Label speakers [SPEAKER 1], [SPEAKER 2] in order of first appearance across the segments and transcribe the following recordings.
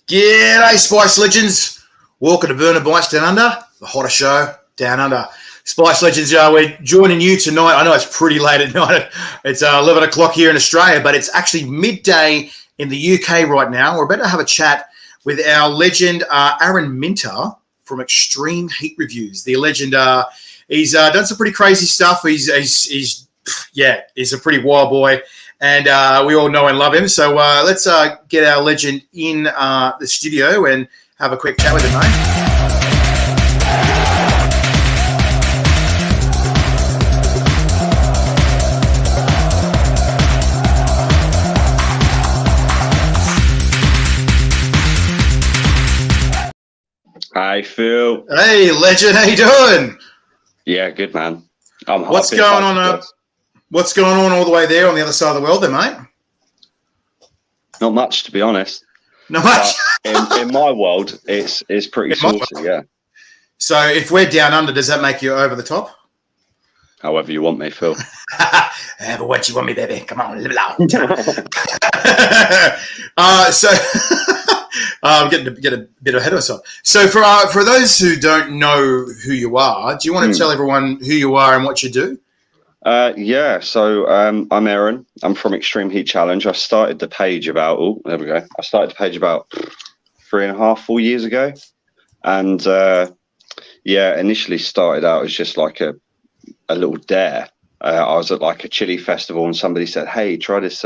[SPEAKER 1] G'day, Spice Legends. Welcome to Burner Bites Down Under, the hottest show down under. Spice Legends, we're joining you tonight. I know it's pretty late at night. It's 11 o'clock here in Australia, but it's actually midday in the UK right now. We're about to have a chat with our legend, Aaron Minter from Extreme Heat Reviews. The legend, he's done some pretty crazy stuff. He's a pretty wild boy. And we all know and love him. So let's get our legend in the studio and have a quick chat with him, mate.
[SPEAKER 2] Hi, Phil.
[SPEAKER 1] Hey, legend. How you doing?
[SPEAKER 2] Yeah, good, man.
[SPEAKER 1] What's going on? What's going on all the way there on the other side of the world, there, mate?
[SPEAKER 2] Not much, to be honest.
[SPEAKER 1] Not much.
[SPEAKER 2] In my world, it's pretty saucy, yeah. So
[SPEAKER 1] if we're down under, does that make you over the top?
[SPEAKER 2] However you want me, Phil.
[SPEAKER 1] But what you want me, baby? Come on, live it out. Getting a bit ahead of myself. So for those who don't know who you are, do you want to tell everyone who you are and what you do?
[SPEAKER 2] So I'm Aaron. I'm from Extreme Heat Challenge. I started the page about 3.5-4 years ago, and initially started out as just like a little dare. I was at like a chili festival and somebody said, "Hey, try this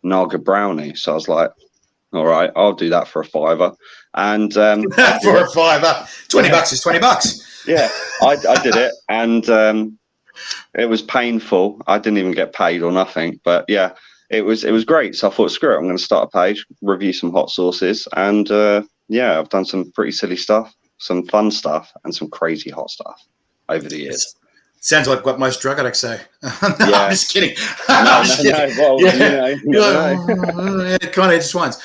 [SPEAKER 2] Naga brownie." So I was like, "All right, I'll do that for a $5." And
[SPEAKER 1] for a $5, $20 is $20.
[SPEAKER 2] Yeah, I did it, and it was painful. I didn't even get paid or nothing, but yeah, it was great. So I thought, screw it, I'm going to start a page, review some hot sauces, and I've done some pretty silly stuff, some fun stuff, and some crazy hot stuff over the years.
[SPEAKER 1] Sounds like what most drug addicts say. I'm just kidding.
[SPEAKER 2] No, well,
[SPEAKER 1] it kind of intertwines.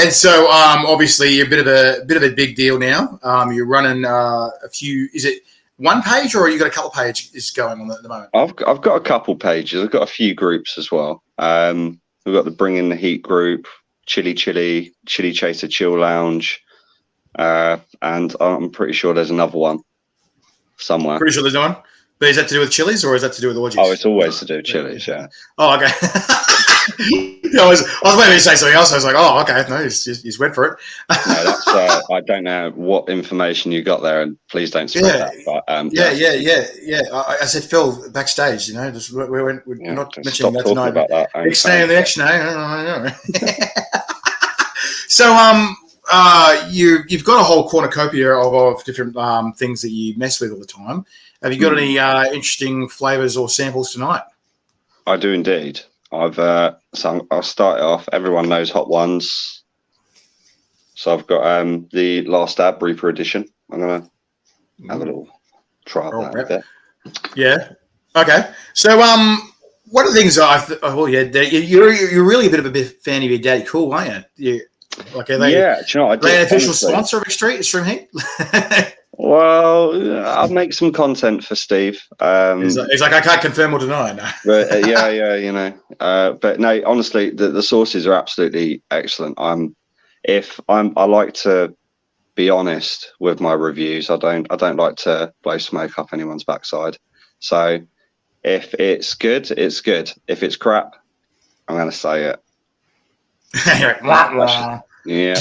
[SPEAKER 1] And so obviously you're a bit of a big deal now. You're running a few. Is it one page, or you got a couple of pages going on at the moment?
[SPEAKER 2] I've got a couple pages. I've got a few groups as well. We've got the Bring in the Heat group, Chili Chaser Chill Lounge, and I'm pretty sure there's another one somewhere.
[SPEAKER 1] Pretty sure there's one. But is that to do with chilies, or is that to do with orgies?
[SPEAKER 2] Oh, it's always to do with chilies, yeah.
[SPEAKER 1] Oh, okay. I was waiting to say something else. I was like, oh, okay. No, he's went for it.
[SPEAKER 2] No, that's I don't know what information you got there, and please don't spread that. But,
[SPEAKER 1] I said Phil backstage. We're not mentioning that tonight.
[SPEAKER 2] About that.
[SPEAKER 1] Next day and the next day. So you've got a whole cornucopia of different things that you mess with all the time. Have you got any interesting flavors or samples tonight?
[SPEAKER 2] I do indeed. I'll start it off. Everyone knows Hot Ones. So I've got the Last Dab Reaper edition. I'm gonna have a little try that a bit.
[SPEAKER 1] Yeah. Okay. So one of the things you're really a bit of a fan of your Daddy Cool, aren't you?
[SPEAKER 2] Do you know what?
[SPEAKER 1] Are they an official sponsor of Extreme Heat?
[SPEAKER 2] Well, I'll make some content for Steve.
[SPEAKER 1] He's like, I can't confirm or deny. No.
[SPEAKER 2] But but no, honestly, the sauces are absolutely excellent. I like to be honest with my reviews. I don't like to blow smoke up anyone's backside. So if it's good, it's good. If it's crap, I'm going to say it. Yeah.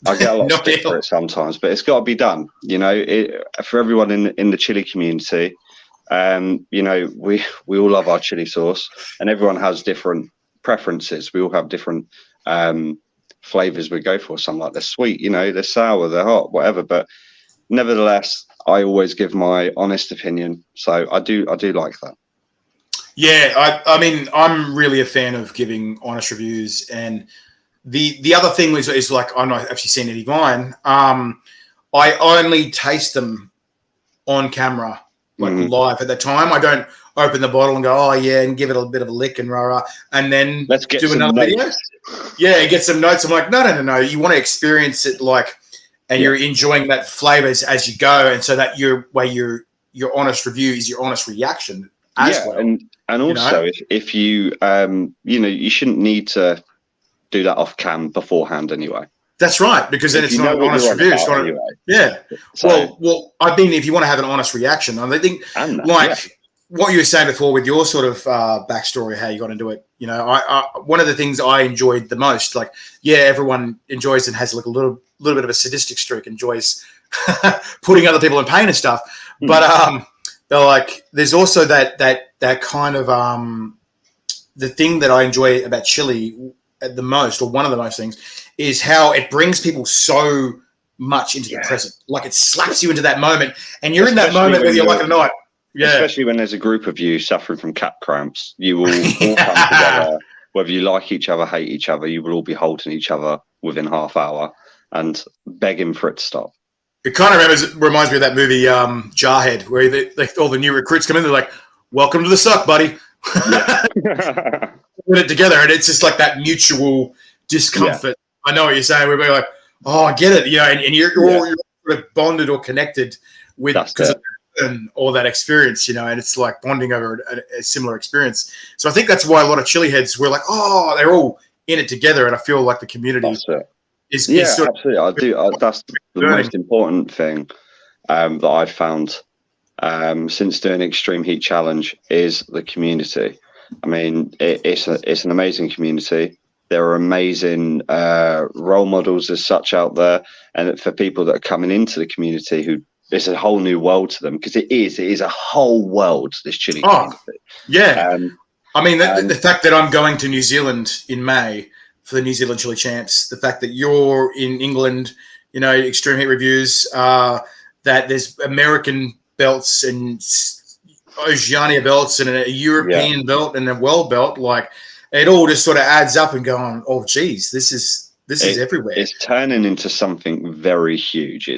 [SPEAKER 2] I get a lot of stick for it sometimes, but it's got to be done. For everyone in the chili community, we all love our chili sauce, and everyone has different preferences. We all have different flavors we go for. Some like they're sweet, they're sour, they're hot, whatever. But nevertheless, I always give my honest opinion. So I do like that.
[SPEAKER 1] Yeah, I mean, I'm really a fan of giving honest reviews, and the other thing is like, I'm not actually seeing any Vine. I only taste them on camera, live at the time. I don't open the bottle and go, oh yeah, and give it a bit of a lick and rah, and then
[SPEAKER 2] let's do
[SPEAKER 1] another video. Yeah, get some notes. I'm like, no. You want to experience it and you're enjoying that flavors as you go, and so that your honest review is your honest reaction as well.
[SPEAKER 2] And also, if you you shouldn't need to do that off cam beforehand anyway.
[SPEAKER 1] That's right, because then it's not an honest review. It's not
[SPEAKER 2] anyway.
[SPEAKER 1] Yeah. So, well, I mean, if you want to have an honest reaction, I think, what you were saying before with your sort of backstory, how you got into it, you know, I one of the things I enjoyed the most, like, yeah, everyone enjoys and has like a little bit of a sadistic streak, enjoys putting other people in pain and stuff. But they're like, there's also that kind of the thing that I enjoy about Chile the most, or one of the most things, is how it brings people so much into the present. Like, it slaps you into that moment, and you're in that moment whether you like it or not. Yeah.
[SPEAKER 2] Especially when there's a group of you suffering from cap cramps, you will all come together, whether you like each other, hate each other, you will all be holding each other within half hour and begging for it to stop.
[SPEAKER 1] It kind of reminds me of that movie Jarhead, where all the new recruits come in, they're like, "Welcome to the suck, buddy." Put it together, and it's just like that mutual discomfort. I know what you're saying. We're like, "Oh, I get it," and you're all sort of bonded or connected with all that experience, and it's like bonding over a similar experience. So I think that's why a lot of Chile heads were like, "Oh, they're all in it together," and I feel like the community is sort
[SPEAKER 2] absolutely. I do. That's the most important thing that I've found since doing Extreme Heat Challenge is the community. I mean, it's an amazing community. There are amazing role models as such out there, and for people that are coming into the community who it's a whole new world to them, because it is a whole world, this Chile community.
[SPEAKER 1] Yeah. I mean, the fact that I'm going to New Zealand in May for the New Zealand Chili Champs, the fact that you're in England, Extreme Heat Reviews, that there's American belts and Oceania belts and a European belt and a world belt, like, it all just sort of adds up and going, oh, geez, this is everywhere.
[SPEAKER 2] It's turning into something very huge.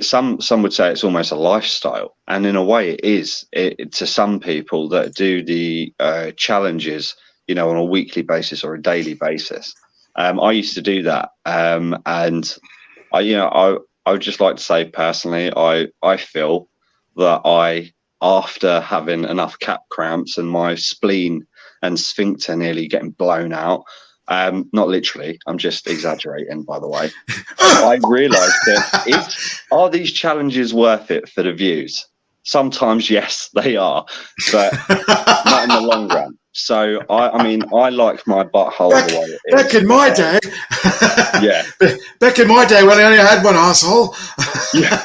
[SPEAKER 2] Some would say it's almost a lifestyle, and in a way it is. To some people that do the challenges, on a weekly basis or a daily basis. I used to do that, and I would just like to say personally, I feel that after having enough cap cramps and my spleen and sphincter nearly getting blown out. Not literally, I'm just exaggerating, by the way. I realised that are these challenges worth it for the views? Sometimes, yes, they are, but not in the long run. So, I mean, I like my butthole the way it is.
[SPEAKER 1] Back in my day.
[SPEAKER 2] Yeah.
[SPEAKER 1] Back in my day when I only had one asshole. Yeah.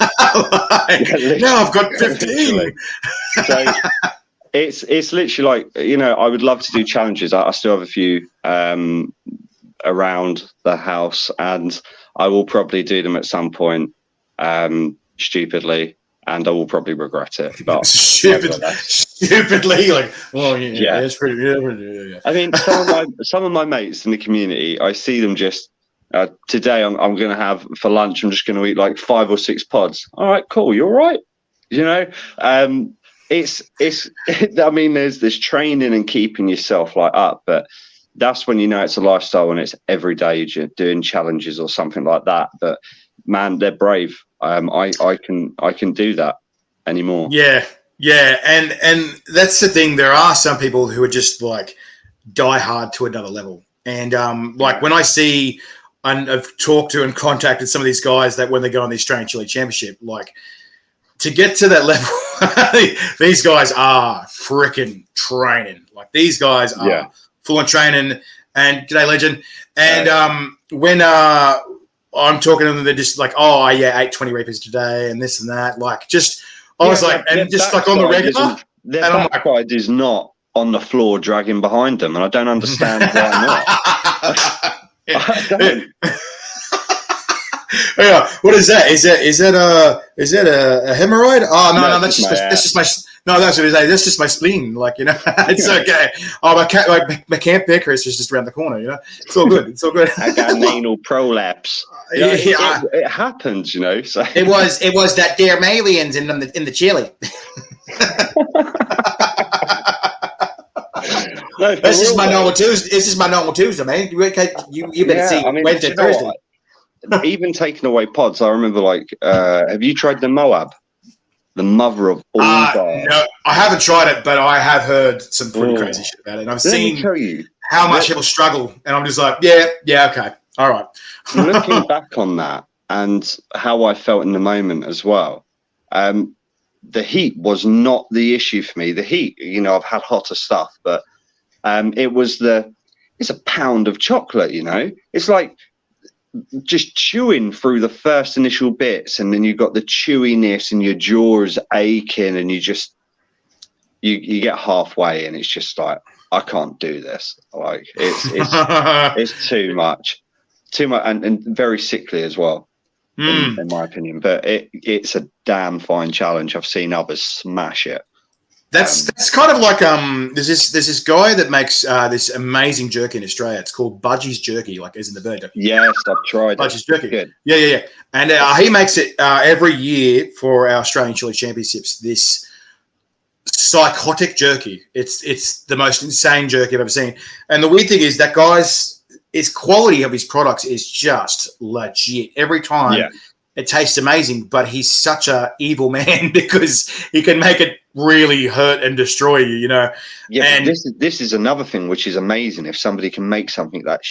[SPEAKER 1] Now I've got 15.
[SPEAKER 2] So, it's literally like, I would love to do challenges. I still have a few around the house, and I will probably do them at some point stupidly, and I will probably regret it. But
[SPEAKER 1] stupidly, like, well, yeah, it's pretty. Yeah.
[SPEAKER 2] I mean, some of my mates in the community, I see them just today. I'm going to have for lunch. I'm just going to eat like 5 or 6 pods. All right, cool. You're right. It's I mean, there's this training and keeping yourself like up, but that's when it's a lifestyle and it's every day you're doing challenges or something like that. But man, they're brave. I can do that anymore.
[SPEAKER 1] Yeah, and that's the thing. There are some people who are just like die hard to another level, and like when I see and I've talked to and contacted some of these guys that when they go on the Australian Chili Championship, like, to get to that level, these guys are freaking training. Like, these guys are full on training. And g'day, legend. And when I'm talking to them, they're just like, "Oh, yeah, 820 reapers today, and this and that." Like, just I was like, and just like on the regular.
[SPEAKER 2] Their backside is not on the floor dragging behind them, and I don't understand why not. I don't.
[SPEAKER 1] Yeah, what is that? Is that a hemorrhoid? Oh no, that's just my no, that's what it is. That's just my spleen. Like, it's okay. Oh, my camp Beckhurst is just around the corner. It's all good. It's all good.
[SPEAKER 2] I got an anal prolapse. It happens. So
[SPEAKER 1] it was that damn aliens in the chili. No, that's just my normal Tuesday. It's just my normal Tuesday, man. You better see Wednesday, Thursday.
[SPEAKER 2] Even taking away pods, I remember, like, have you tried the Moab? The mother of all bars.
[SPEAKER 1] No, I haven't tried it, but I have heard some pretty crazy shit about it. And I've seen
[SPEAKER 2] tell you,
[SPEAKER 1] how much people struggle, and I'm just like, yeah, okay, all right.
[SPEAKER 2] Looking back on that and how I felt in the moment as well, the heat was not the issue for me. The heat, I've had hotter stuff, but it's a pound of chocolate, It's like just chewing through the first initial bits, and then you've got the chewiness and your jaws aching, and you get halfway and it's just like, I can't do this. Like it's too much and very sickly as well, in my opinion. But it's a damn fine challenge. I've seen others smash it.
[SPEAKER 1] That's kind of like there's this guy that makes this amazing jerky in Australia. It's called Budgie's Jerky, like as in the bird.
[SPEAKER 2] Yes, I've tried
[SPEAKER 1] Budgie's Jerky.
[SPEAKER 2] Good.
[SPEAKER 1] Yeah. And he makes it every year for our Australian Chili Championships. This psychotic jerky. It's the most insane jerky I've ever seen. And the weird thing is that his quality of his products is just legit every time.
[SPEAKER 2] Yeah.
[SPEAKER 1] It tastes amazing, but he's such a evil man because he can make it really hurt and destroy you,
[SPEAKER 2] Yeah,
[SPEAKER 1] and
[SPEAKER 2] this is another thing which is amazing. If somebody can make something that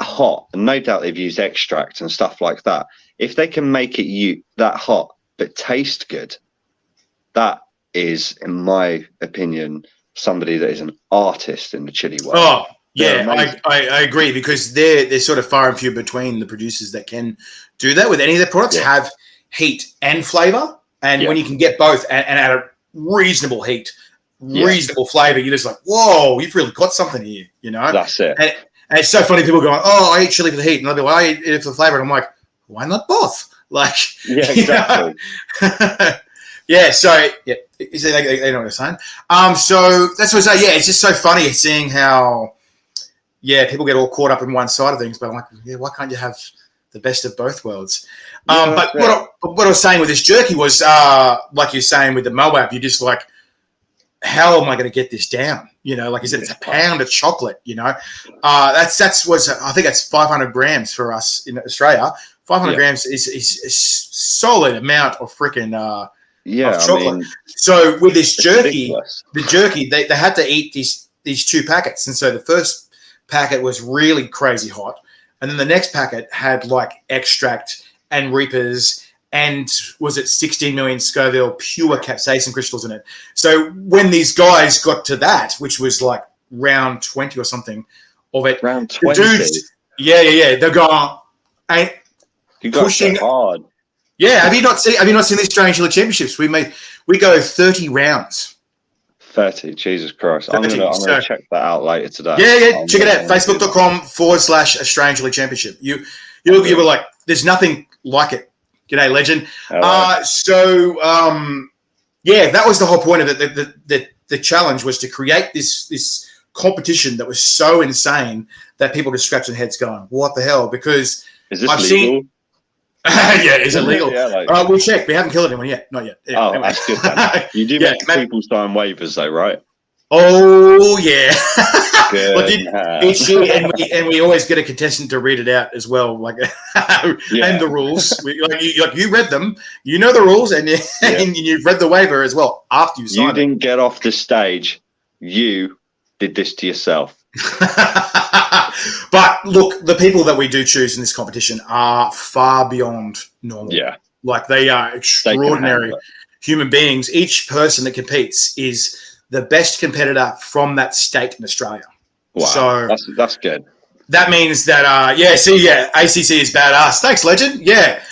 [SPEAKER 2] hot, and no doubt they've used extract and stuff like that, if they can make it that hot but taste good, that is, in my opinion, somebody that is an artist in the chili world.
[SPEAKER 1] Oh yeah, I agree, because they're sort of far and few between the producers that can do that with any of their products. Have heat and flavor, and when you can get both and at a reasonable heat, reasonable flavor, you're just like, whoa, you've really got something here,
[SPEAKER 2] That's it.
[SPEAKER 1] And it's so funny, people going, oh, I eat chili for the heat, and they'll be like, I eat it for the flavor, and I'm like, why not both? Like,
[SPEAKER 2] yeah, exactly.
[SPEAKER 1] Yeah, so they know what I'm saying. So that's what I say. Yeah, it's just so funny seeing how people get all caught up in one side of things, but I'm like, why can't you have the best of both worlds? But what I was saying with this jerky was, like you're saying with the Moab, you're just like, how am I going to get this down? Like you said, it's a pound of chocolate. That's was, I think that's 500 grams for us in Australia. 500 grams is a solid amount of freaking of chocolate. So with this jerky, they had to eat these two packets, and so the first packet was really crazy hot, and then the next packet had like extract and reapers, and was it 16 million Scoville pure capsaicin crystals in it. So when these guys got to that, which was like round 20 or something of it,
[SPEAKER 2] round 20,
[SPEAKER 1] they're going
[SPEAKER 2] pushing hard.
[SPEAKER 1] Yeah, have you not seen the Australian Chili Championships? We go 30 rounds.
[SPEAKER 2] 30, Jesus Christ. 30, I'm gonna check that out later today.
[SPEAKER 1] Yeah, check it out. Facebook.com/Australian Chili Championship. You were like, there's nothing like it. G'day, legend. That was the whole point of it. The challenge was to create this competition that was so insane that people just scratch their heads going, what the hell? Because
[SPEAKER 2] is this legal?
[SPEAKER 1] Is it legal? We'll check. We haven't killed anyone yet. Not yet. Yeah,
[SPEAKER 2] anyway. That's good then. You do make people sign waivers though, right?
[SPEAKER 1] Oh, yeah. Each year, and we always get a contestant to read it out as well, like and the rules. You read them, you know the rules, and you've read the waiver as well after you signed it.
[SPEAKER 2] You didn't get off the stage. You did this to yourself.
[SPEAKER 1] But look, the people that we do choose in this competition are far beyond normal.
[SPEAKER 2] Yeah.
[SPEAKER 1] Like they are extraordinary human beings. Each person that competes is the best competitor from that state in Australia.
[SPEAKER 2] Wow. So that's good.
[SPEAKER 1] That means that, ACC is badass. Thanks, legend. Yeah.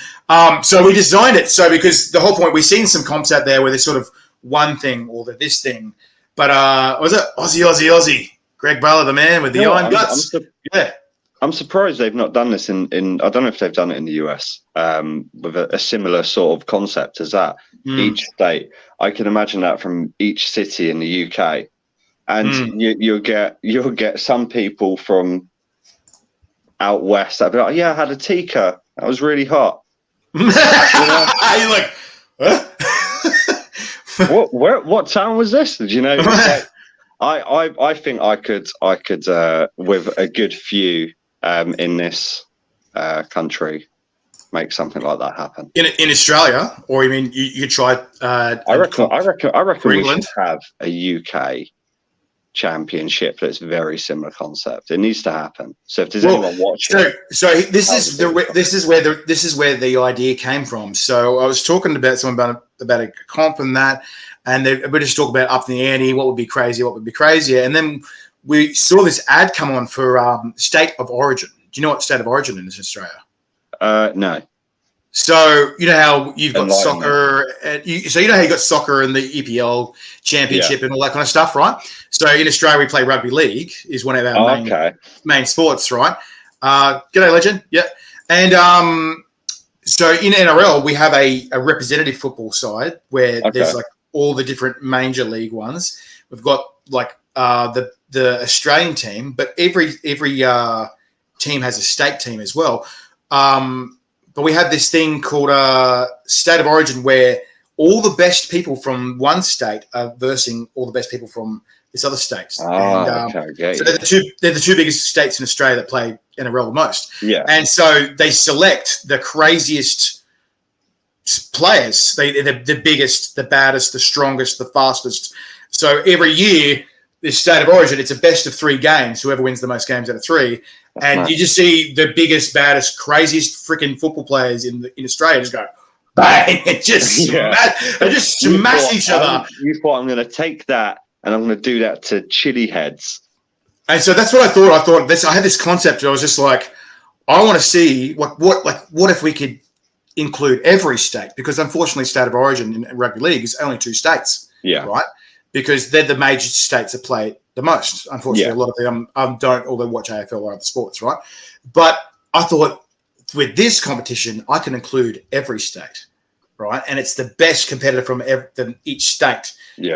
[SPEAKER 1] So we designed it. So because the whole point, we've seen some comps out there where there's sort of one thing or this thing. But was it Aussie? Greg Baller, the man with the iron guts.
[SPEAKER 2] I'm surprised they've not done this in I don't know if they've done it in the US with a similar sort of concept as that. Each state, I can imagine that from each city in the UK, and you'll get some people from out west that'll be like, yeah, I had a tikka, that was really hot.
[SPEAKER 1] You're like,
[SPEAKER 2] what? What town was this? Did you know? I think I could with a good few in this country make something like that happen.
[SPEAKER 1] In Australia, or you mean you tried?
[SPEAKER 2] I reckon we should have a UK championship that's very similar concept. It needs to happen. So if there's anyone watching,
[SPEAKER 1] so this is where the idea came from. So I was talking about someone about a comp and that, and we just talk about up in the ante, what would be crazy, what would be crazier, and then we saw this ad come on for State of Origin. Do you know what State of Origin is in Australia?
[SPEAKER 2] No.
[SPEAKER 1] So you know how you've got soccer, so you know how you got soccer and the EPL Championship and all that kind of stuff, right? So in Australia, we play rugby league is one of our main sports, right? G'day, legend. Yeah, and so in NRL, we have a representative football side where there's like all the different major league ones. We've got like the Australian team, but every team has a state team as well. But we have this thing called State of Origin where all the best people from one state are versing all the best people from this other state. So they're the two biggest states in Australia that play NRL the most.
[SPEAKER 2] Yeah.
[SPEAKER 1] And so they select the craziest players. They're the biggest, the baddest, the strongest, the fastest. So every year, this State of Origin, it's a best of 3 games. Whoever wins the most games out of 3. And you just see the biggest, baddest, craziest freaking football players in Australia just go bang and just smash each other.
[SPEAKER 2] You thought I'm going to take that and I'm going to do that to chili heads. And
[SPEAKER 1] so that's what I thought. I had this concept. I was just like, I want to see what if we could include every state, because unfortunately, State of Origin in rugby league is only 2 states.
[SPEAKER 2] Yeah.
[SPEAKER 1] Right. Because they're the major states that play the most. Unfortunately, a lot of them don't, although watch AFL or other sports, right? But I thought with this competition, I can include every state, right? And it's the best competitor from each state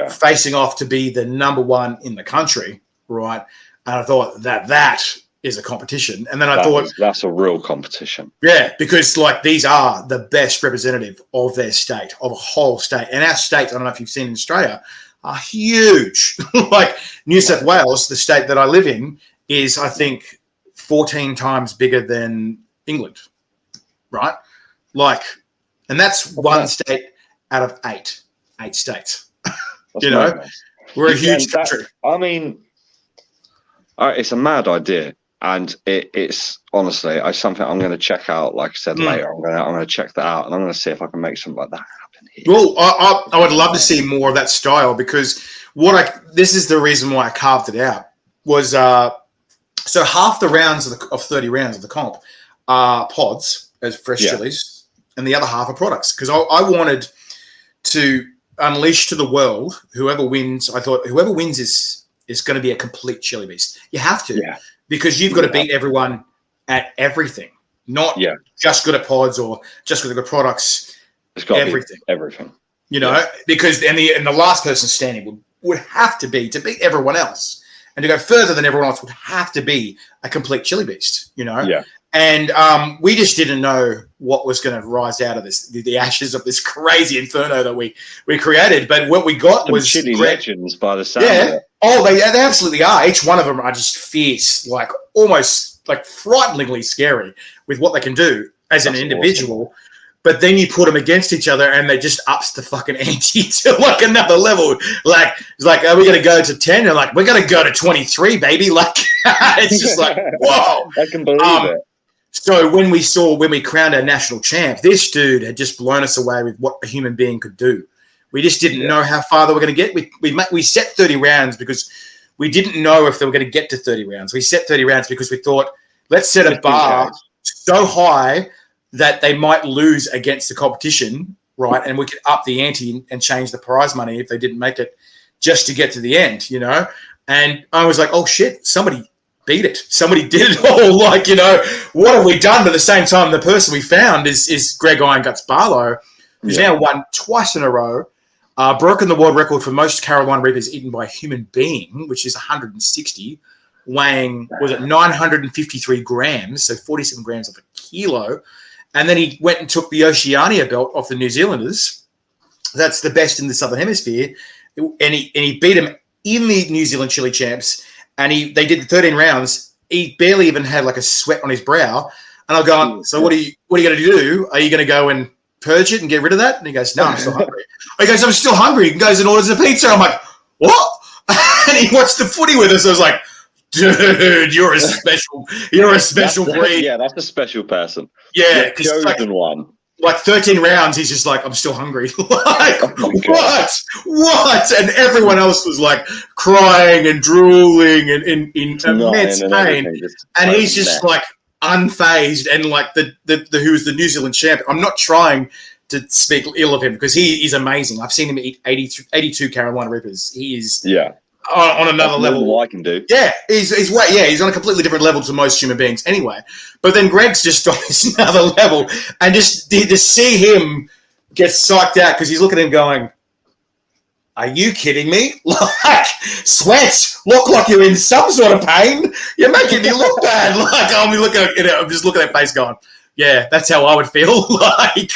[SPEAKER 1] facing off to be the number 1 in the country, right? And I thought that is a competition. And then I thought
[SPEAKER 2] that's a real competition.
[SPEAKER 1] Yeah, because like these are the best representative of their state, of a whole state. And our state, I don't know if you've seen in Australia, are huge. Like New South Wales, the state that I live in, is I think 14 times bigger than England, right? Like, and that's one state out of eight states. You know, nice. We're a huge country.
[SPEAKER 2] I mean, it's a mad idea, and it's honestly, something I'm going to check out. Like I said later, I'm going to check that out, and I'm going to see if I can make something like that happen here.
[SPEAKER 1] Well, I would love to see more of that style, because this is the reason why I carved it out was so half the rounds of 30 rounds of the comp are pods as fresh chilies, and the other half are products, because I wanted to unleash to the world whoever wins. I thought whoever wins is going to be a complete chili beast. You have to, because you've got to beat everyone at everything, not just good at pods or just good at products.
[SPEAKER 2] It's got everything.
[SPEAKER 1] You know, because and the last person standing would have to be to beat everyone else, and to go further than everyone else would have to be a complete chili beast. You know, and we just didn't know what was going to rise out of this, the ashes of this crazy inferno that we created. But what we got was
[SPEAKER 2] chili legends by the sound of it.
[SPEAKER 1] Oh, they absolutely are. Each one of them are just fierce, like almost like frighteningly scary with what they can do as an individual. Awesome. But then you put them against each other, and they just ups the fucking ante to like another level. Like it's like, are we going to go to 10? And like, we're going to go to 23, baby. Like it's just like, whoa!
[SPEAKER 2] I can believe it.
[SPEAKER 1] So when we crowned our national champ, this dude had just blown us away with what a human being could do. We just didn't know how far they were going to get. We set 30 rounds because we didn't know if they were going to get to 30 rounds. We set 30 rounds because we thought, let's set a bar so high that they might lose against the competition, right? And we could up the ante and change the prize money if they didn't make it, just to get to the end, you know? And I was like, oh, shit, somebody beat it. Somebody did it all. Like, you know, what have we done? But at the same time, the person we found is Greg Iron Guts Barlow, who's now won twice in a row, broken the world record for most Carolina Reapers eaten by a human being, which is 160, weighing, was it 953 grams, so 47 grams of a kilo. And then he went and took the Oceania belt off the New Zealanders. That's the best in the Southern Hemisphere. And he beat him in the New Zealand Chili Champs. And they did the 13 rounds. He barely even had like a sweat on his brow. And I'm going, so what are you going to do? Are you going to go and purge it and get rid of that? And he goes, no, I'm still hungry. He goes, I'm still hungry. He goes and orders a pizza. I'm like, what? and he watched the footy with us. I was like, dude, you're a special breed.
[SPEAKER 2] Yeah, that's a special person.
[SPEAKER 1] Yeah,
[SPEAKER 2] the chosen one.
[SPEAKER 1] Like 13 rounds, he's just like, I'm still hungry. Like,
[SPEAKER 2] Oh
[SPEAKER 1] what? And everyone else was like crying and drooling and in immense pain. And he's just like unfazed and like the who's the New Zealand champ. I'm not trying to speak ill of him because he is amazing. I've seen him eat 82 Carolina Reapers. He is on another level.
[SPEAKER 2] What I can do.
[SPEAKER 1] Yeah, he's on a completely different level to most human beings anyway. But then Greg's just on this another level, and just to see him get psyched out because he's looking at him going, "Are you kidding me? Like, sweats look like you're in some sort of pain. You're making me look bad." Like, I'm just looking at that face going, "Yeah, that's how I would feel." Like,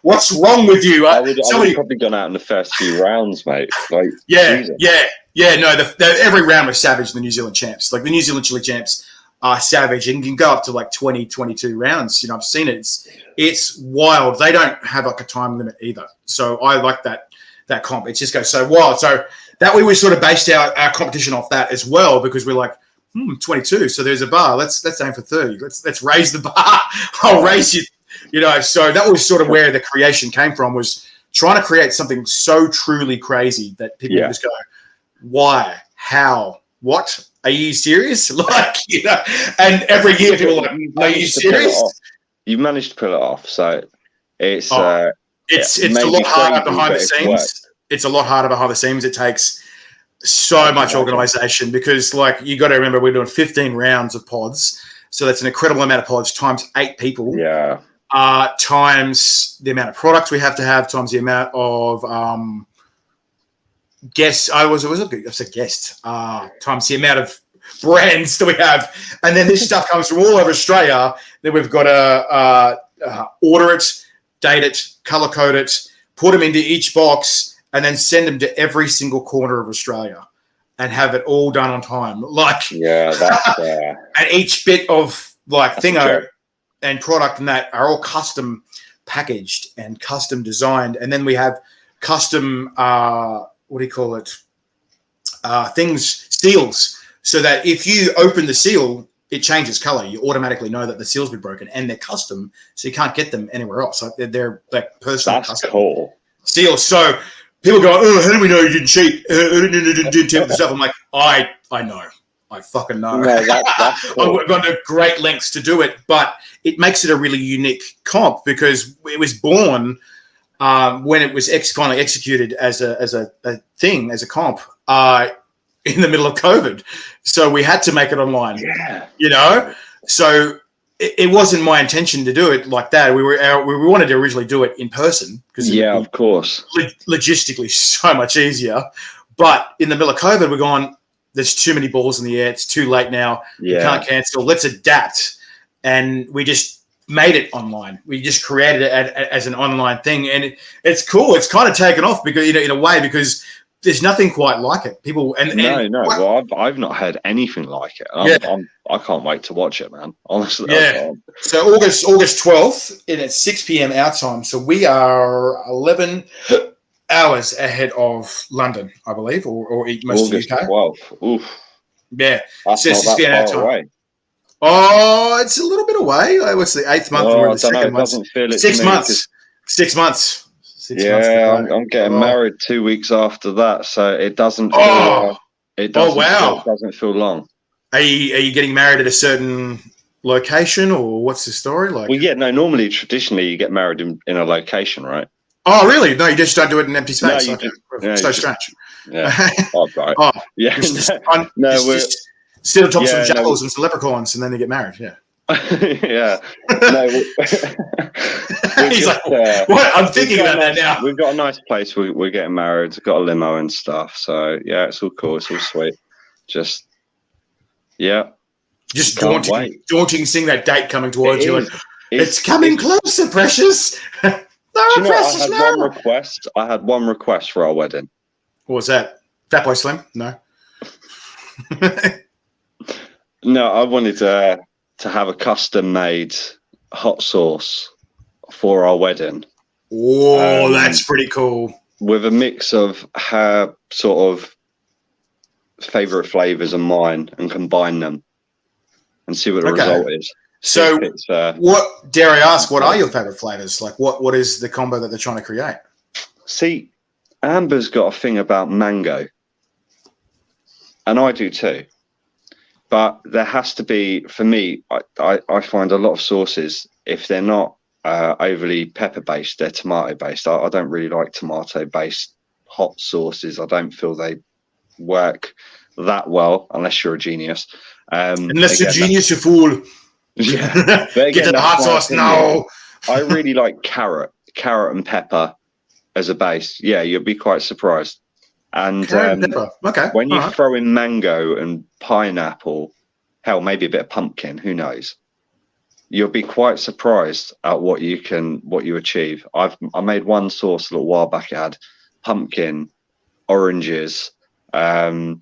[SPEAKER 1] what's wrong with you?
[SPEAKER 2] I would probably gone out in the first few rounds, mate. Like,
[SPEAKER 1] yeah. No, every round was savage. The New Zealand champs, like the New Zealand chili champs, are savage and can go up to like 20, 22 rounds. You know, I've seen it. It's wild. They don't have like a time limit either. So I like that comp. It just goes so wild. So that we sort of based our competition off that as well because we're like, 22. So there's a bar. Let's aim for 30. Let's raise the bar. I'll raise you. You know. So that was sort of where the creation came from. Was trying to create something so truly crazy that people just go, why? How? What? Are you serious? Like, you know. And every year people are like, are you serious?
[SPEAKER 2] You've managed to pull it off. So it's
[SPEAKER 1] a lot harder behind the scenes. It's a lot harder behind the scenes. It takes so much organization because, like, you got to remember we're doing 15 rounds of pods, so that's an incredible amount of pods times 8 people.
[SPEAKER 2] Yeah.
[SPEAKER 1] Times the amount of products we have to have, times the amount of guests. I said guests. Times the amount of brands that we have, and then this stuff comes from all over Australia. Then we've got to order it, date it, color code it, put them into each box. And then send them to every single corner of Australia and have it all done on time. Like,
[SPEAKER 2] that's
[SPEAKER 1] and each bit of like thingo and product and that are all custom packaged and custom designed. And then we have custom, seals, so that if you open the seal, it changes color. You automatically know that the seal's been broken and they're custom, so you can't get them anywhere else. Like they're like personal.
[SPEAKER 2] That's custom cool.
[SPEAKER 1] Seals. So people go, "Oh, how do we know you didn't cheat? Didn't tempt the stuff." I'm like, I know. I fucking know.
[SPEAKER 2] No, that's cool.
[SPEAKER 1] I've gone to great lengths to do it, but it makes it a really unique comp because it was born when it was finally executed as a thing, as a comp in the middle of COVID. So we had to make it online.
[SPEAKER 2] Yeah.
[SPEAKER 1] You know? So it wasn't my intention to do it like that. We wanted to originally do it in person because
[SPEAKER 2] of course,
[SPEAKER 1] logistically so much easier. But in the middle of COVID, we're going, there's too many balls in the air. It's too late now. We can't cancel. Let's adapt. And we just made it online. We just created it as an online thing, and it's cool. It's kind of taken off because in a way because there's nothing quite like it. People
[SPEAKER 2] no. Well, I've not heard anything like it. I can't wait to watch it, man. Honestly.
[SPEAKER 1] Yeah. So August 12th, and it's 6 p.m. our time. So we are 11 hours ahead of London, I believe, or most
[SPEAKER 2] August
[SPEAKER 1] of the UK.
[SPEAKER 2] 12th. Oof.
[SPEAKER 1] Yeah.
[SPEAKER 2] That's
[SPEAKER 1] so
[SPEAKER 2] not
[SPEAKER 1] 6 p.m. our time.
[SPEAKER 2] Away.
[SPEAKER 1] Oh, it's a little bit away. What's the 8th month or the 2nd month? 6 months. 6 months. 6 months.
[SPEAKER 2] I'm getting married 2 weeks after that, so it doesn't. It doesn't feel long.
[SPEAKER 1] Are you getting married at a certain location, or what's the story like?
[SPEAKER 2] Well, normally, traditionally, you get married in a location, right?
[SPEAKER 1] Oh, really? No, you just don't do it in empty space.
[SPEAKER 2] No,
[SPEAKER 1] strange.
[SPEAKER 2] Yeah. Oh, right. Yeah.
[SPEAKER 1] Sit on top of some jackals and some leprechauns, and then they get married. Yeah.
[SPEAKER 2] Yeah. No.
[SPEAKER 1] He's like, what? I'm thinking about that now.
[SPEAKER 2] We've got a nice place. We're getting married. We've got a limo and stuff. So yeah, it's all cool. It's all sweet. Just
[SPEAKER 1] daunting seeing that date coming towards you. It's coming closer, precious.
[SPEAKER 2] I had one request for our wedding.
[SPEAKER 1] What was that? Fat Boy Slim? No.
[SPEAKER 2] No, I wanted to have a custom-made hot sauce for our wedding.
[SPEAKER 1] Oh, that's pretty cool.
[SPEAKER 2] With a mix of her sort of favorite flavors of mine and combine them and see what the result is.
[SPEAKER 1] So, what dare I ask? What are your favorite flavors? Like, what is the combo that they're trying to create?
[SPEAKER 2] See, Amber's got a thing about mango, and I do too. But there has to be, for me, I find a lot of sauces, if they're not overly pepper based, they're tomato based. I don't really like tomato based hot sauces. I don't feel they work that well unless you're a genius.
[SPEAKER 1] Unless you're a genius, you're fool.
[SPEAKER 2] Yeah,
[SPEAKER 1] get to the hot sauce now.
[SPEAKER 2] I really like carrot and pepper as a base. Yeah, you'll be quite surprised. And
[SPEAKER 1] okay,
[SPEAKER 2] when you throw in mango and pineapple, hell, maybe a bit of pumpkin, who knows? You'll be quite surprised at what you achieve. I made one sauce a little while back. It had pumpkin, oranges, habaneros,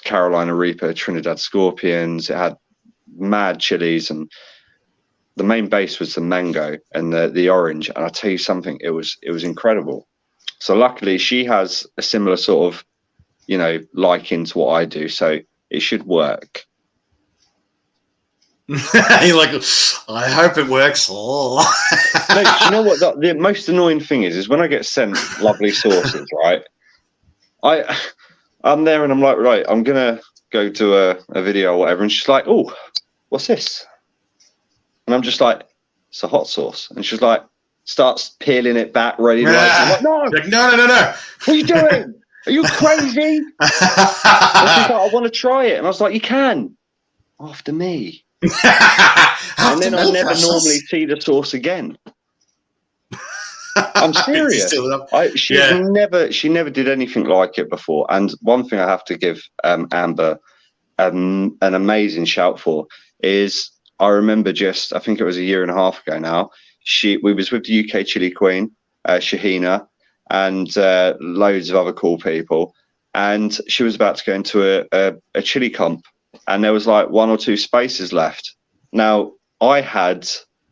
[SPEAKER 2] Carolina Reaper, Trinidad scorpions. It had mad chilies, and the main base was the mango and the orange. And I'll tell you something, it was incredible. So luckily she has a similar sort of, liking to what I do. So it should work.
[SPEAKER 1] You're like, I hope it works.
[SPEAKER 2] No, you know what? The most annoying thing is when I get sent lovely sauces, right? I'm there and I'm like, right, I'm going to go to a video or whatever. And she's like, oh, what's this? And I'm just like, it's a hot sauce. And she's like, starts peeling it back, ready to like, no.
[SPEAKER 1] Like, no.
[SPEAKER 2] What are you doing? Are you crazy? And she's like, I want to try it. And I was like, you can. After me. And then I never normally see the sauce again. I'm serious. She never did anything like it before. And one thing I have to give Amber an amazing shout for is, I remember I think it was a year and a half ago now, we was with the UK Chili Queen, Shahina, and loads of other cool people, and she was about to go into a chili comp, and there was like 1 or 2 spaces left. Now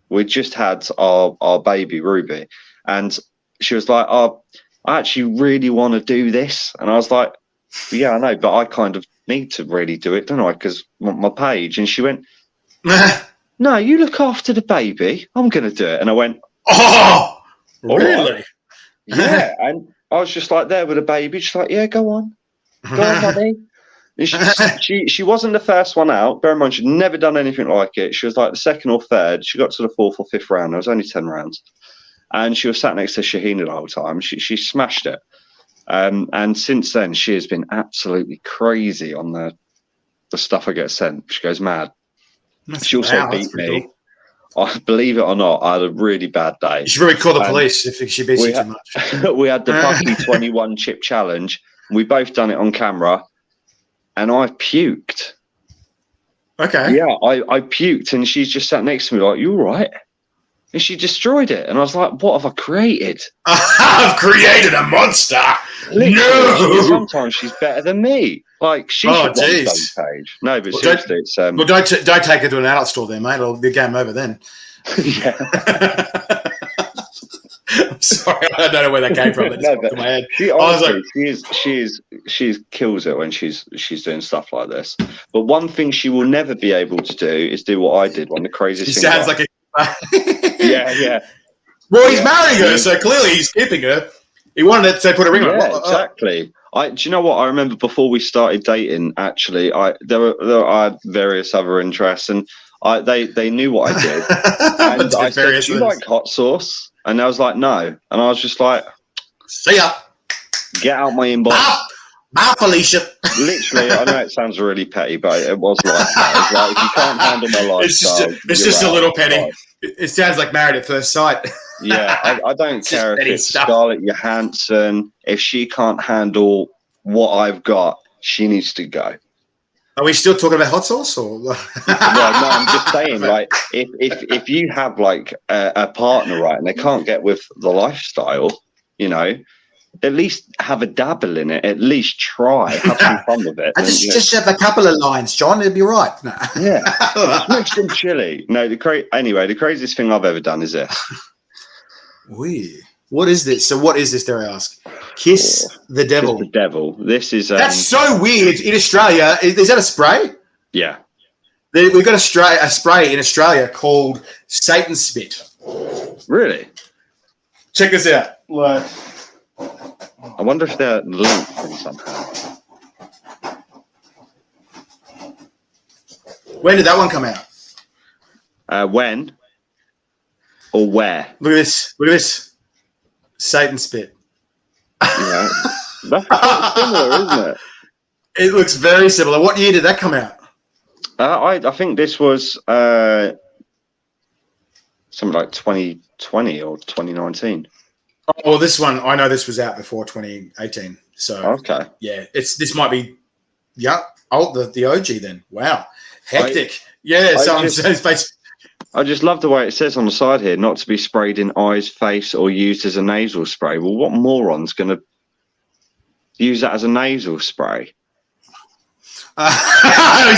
[SPEAKER 2] we just had our baby Ruby, and she was like, oh, I actually really want to do this. And I was like, yeah, I know, but I kind of need to really do it, don't I? Because my page. And she went, no, you look after the baby. I'm going to do it. And I went,
[SPEAKER 1] oh, really?
[SPEAKER 2] Right. Yeah. And I was just like there with a baby. She's like, yeah, go on, honey. And she wasn't the first one out. Bear in mind, she'd never done anything like it. She was like the second or third. She got to the 4th or 5th round. There was only 10 rounds. And she was sat next to Shahina the whole time. She smashed it. And since then, she has been absolutely crazy on the stuff I get sent. She goes mad. She also beat me. I believe it or not, I had a really bad day.
[SPEAKER 1] You should really call the police if she beats you too much.
[SPEAKER 2] We had the Bucky 21 chip challenge. We both done it on camera, and I puked.
[SPEAKER 1] Okay.
[SPEAKER 2] Yeah, I puked, and she's just sat next to me like, you all right? And she destroyed it. And I was like, what have I created?
[SPEAKER 1] I've created a monster.
[SPEAKER 2] Literally,
[SPEAKER 1] no.
[SPEAKER 2] Sometimes she's better than me. Like, she should run the page. No, but seriously, it's...
[SPEAKER 1] well, don't take her to an adult store then, mate. It'll be game over then.
[SPEAKER 2] Yeah.
[SPEAKER 1] I'm sorry, I don't know where that came from.
[SPEAKER 2] No, but my head. She kills it when she's doing stuff like this. But one thing she will never be able to do is do what I did. One of the craziest things.
[SPEAKER 1] Sounds like a...
[SPEAKER 2] yeah.
[SPEAKER 1] Well, he's marrying her, so clearly he's keeping her. He wanted to put a ring on her.
[SPEAKER 2] Yeah, exactly. Do you know what? I remember before we started dating, actually, I had various other interests, and they knew what I did. And I said, do you like hot sauce? And I was like, no. And I was just like,
[SPEAKER 1] see ya.
[SPEAKER 2] Get out my inbox.
[SPEAKER 1] Bye, Felicia.
[SPEAKER 2] Literally, I know it sounds really petty, but it was like that. It was like, if you can't handle my lifestyle,
[SPEAKER 1] it's just a little petty. It sounds like Married at First Sight.
[SPEAKER 2] Yeah, I don't care if it's Scarlett Johansson. If she can't handle what I've got, she needs to go.
[SPEAKER 1] Are we still talking about hot sauce? Or?
[SPEAKER 2] Well, no, I'm just saying, like, if you have like a partner, right, and they can't get with the lifestyle, at least have a dabble in it. At least try, have some fun with it.
[SPEAKER 1] I just have a couple of lines, John. It'd be right. No.
[SPEAKER 2] Yeah, make some chili. No, the craziest thing I've ever done is this.
[SPEAKER 1] What is this? So what is this, dare I ask? Kiss the Devil.
[SPEAKER 2] Kiss the Devil. This is
[SPEAKER 1] that's so weird in Australia. Is that a spray?
[SPEAKER 2] Yeah.
[SPEAKER 1] We've got a spray in Australia called Satan Spit.
[SPEAKER 2] Really?
[SPEAKER 1] Check this out. Like,
[SPEAKER 2] I wonder if they're linked in somehow.
[SPEAKER 1] When did that one come out?
[SPEAKER 2] When? Or where?
[SPEAKER 1] Look at this. Look at this. Satan Spit.
[SPEAKER 2] Yeah. That's quite similar, isn't it?
[SPEAKER 1] It looks very similar. What year did that come out?
[SPEAKER 2] I think this was something like 2020 or 2019.
[SPEAKER 1] Oh, well, this one, I know this was out before 2018. So,
[SPEAKER 2] okay.
[SPEAKER 1] Yeah, this might be, the OG then. Wow. Hectic.
[SPEAKER 2] I just love the way it says on the side here, not to be sprayed in eyes, face, or used as a nasal spray. Well, what moron's going to use that as a nasal spray?
[SPEAKER 1] I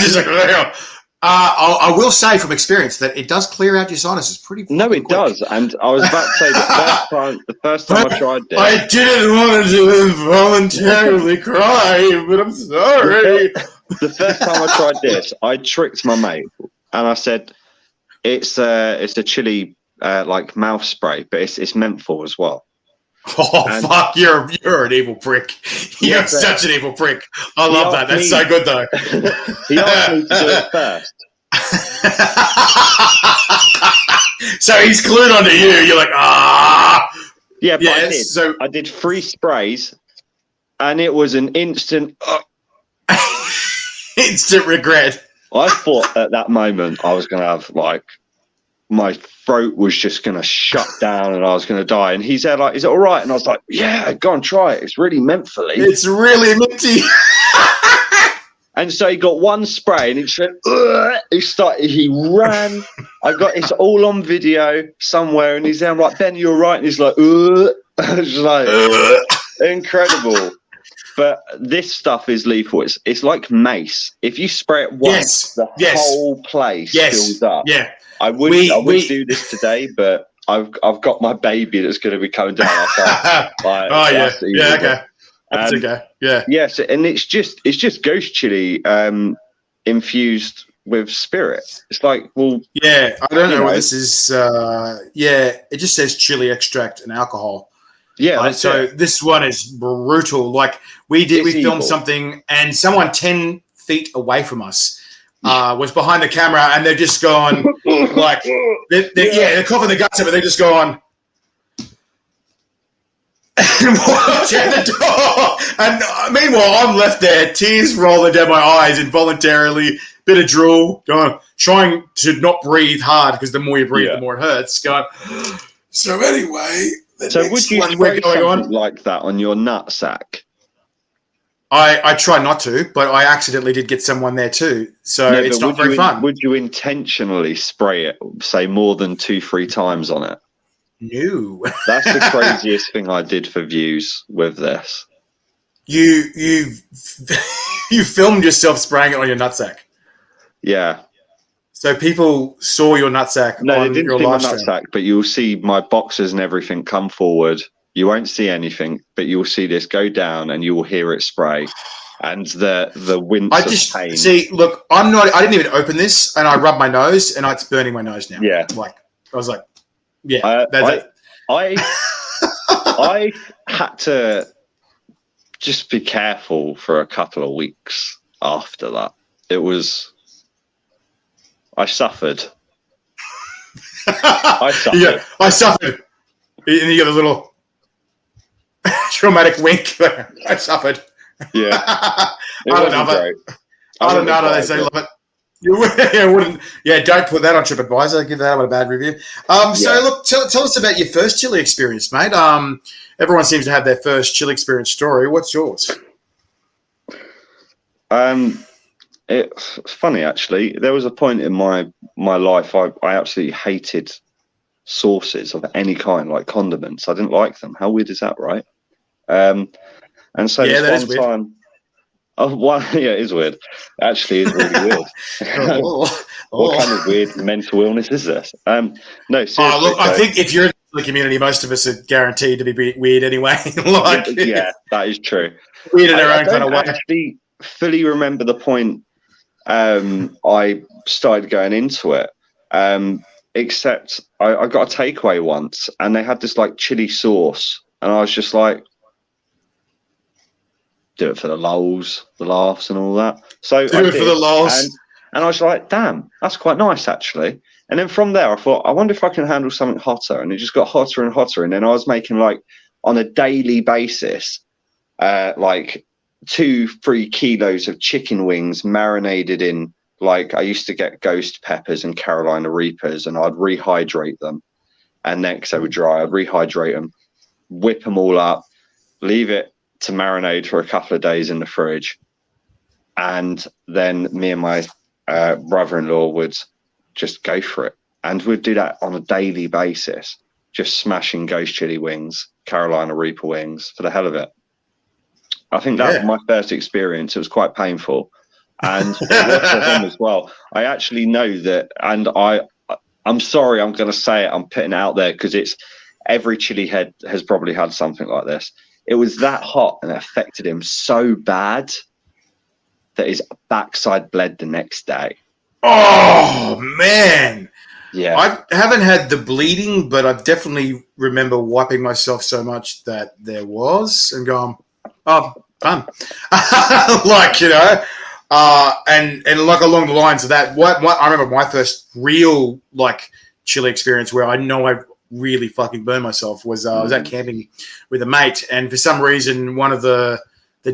[SPEAKER 1] will say from experience that it does clear out your sinuses pretty quick.
[SPEAKER 2] No, it does. And I was about to say the first time I tried this.
[SPEAKER 1] I didn't want to involuntarily cry, but I'm sorry.
[SPEAKER 2] The first time I tried this, I tricked my mate and I said, it's a chili like mouth spray, but it's menthol as well.
[SPEAKER 1] Oh, and fuck! You're an evil prick. You're such an evil prick. I love that. That's so good, though.
[SPEAKER 2] He asked me to do it first.
[SPEAKER 1] So he's glued onto you. You're like,
[SPEAKER 2] Yeah, but I did. So I did 3 sprays, and it was an instant,
[SPEAKER 1] instant regret.
[SPEAKER 2] I thought at that moment I was going to have my throat was just going to shut down and I was going to die. And he said, is it all right? And I was like, yeah, go and try it. It's really mentally.
[SPEAKER 1] It's really minty.
[SPEAKER 2] And so he got 1 spray and he just went, he ran. It's all on video somewhere. And he's there, I'm like, Ben, you're right. And he's like, it's like incredible. But this stuff is lethal. It's like mace. If you spray it once, the whole place fills up.
[SPEAKER 1] Yeah.
[SPEAKER 2] I would do this today, but I've got my baby that's going to be coming down. Okay.
[SPEAKER 1] That's okay. Yeah.
[SPEAKER 2] Yes, and it's just ghost chili infused with spirit. It's like, well,
[SPEAKER 1] yeah, I don't know what this is. It just says chili extract and alcohol.
[SPEAKER 2] Yeah,
[SPEAKER 1] so this one is brutal. Like we filmed something, and someone 10 feet away from us was behind the camera, and they're just going like, they're coughing the guts up, but they're just going and walk out the door. And meanwhile, I'm left there, tears rolling down my eyes, involuntarily, bit of drool, trying to not breathe hard because the more you breathe, the more it hurts. Going. So anyway,
[SPEAKER 2] would you spray something like that on your nutsack?
[SPEAKER 1] I try not to, but I accidentally did get someone there too. So it's not very fun.
[SPEAKER 2] Would you intentionally spray it, say, more than 2-3 times on it?
[SPEAKER 1] No.
[SPEAKER 2] That's the craziest thing I did for views with this.
[SPEAKER 1] You filmed yourself spraying it on your nutsack.
[SPEAKER 2] Yeah.
[SPEAKER 1] So people saw your nutsack on your live stream.
[SPEAKER 2] Nutsack, but you'll see my boxes and everything come forward. You won't see anything, but you'll see this go down, and you will hear it spray, and the wince of pain.
[SPEAKER 1] See. Look, I didn't even open this, and I rubbed my nose, and it's burning my nose now.
[SPEAKER 2] Yeah,
[SPEAKER 1] I was like, that's it.
[SPEAKER 2] I had to just be careful for a couple of weeks after that. I suffered.
[SPEAKER 1] Yeah, I suffered. And you got a little traumatic wink. I suffered.
[SPEAKER 2] Yeah.
[SPEAKER 1] I don't know. I don't know how they say love it. Don't put that on TripAdvisor. Give that a bad review. So look, tell us about your first chili experience, mate. Everyone seems to have their first chili experience story. What's yours?
[SPEAKER 2] It's funny, actually. There was a point in my life I absolutely hated sauces of any kind, like condiments. I didn't like them. How weird is that, right? And so this one time, it is weird. Actually, it's really weird. What kind of weird mental illness is this? No, seriously.
[SPEAKER 1] Look, I think if you're the community, most of us are guaranteed to be weird anyway. Like,
[SPEAKER 2] yeah, that is true.
[SPEAKER 1] Weird in our own kind of way.
[SPEAKER 2] I actually fully remember the point I started going into it. Except I got a takeaway once, and they had this like chili sauce, and I was just like, do it for the lulz, the laughs, and all that. So
[SPEAKER 1] do it for the lulz.
[SPEAKER 2] And I was like, damn, that's quite nice actually. And then from there, I thought, I wonder if I can handle something hotter, and it just got hotter and hotter. And then I was making like on a daily basis, like 2-3 kilos of chicken wings marinated in. Like I used to get ghost peppers and Carolina Reapers, and I'd rehydrate them, and then because they were dry, I'd rehydrate them, whip them all up, leave it to marinate for a couple of days in the fridge, and then me and my brother-in-law would just go for it, and we'd do that on a daily basis, just smashing ghost chili wings, Carolina Reaper wings for the hell of it. I think that was my first experience. It was quite painful. And for him as well. I actually know that, and I'm sorry, I'm going to say it. I'm putting it out there because it's every chili head has probably had something like this. It was that hot and it affected him so bad that his backside bled the next day.
[SPEAKER 1] Oh man!
[SPEAKER 2] Yeah,
[SPEAKER 1] I haven't had the bleeding, but I definitely remember wiping myself so much that there was and going, "Oh, done." Like, you know. And like along the lines of that, what I remember my first real like chili experience where I know I really fucking burned myself was I was out camping with a mate, and for some reason one of the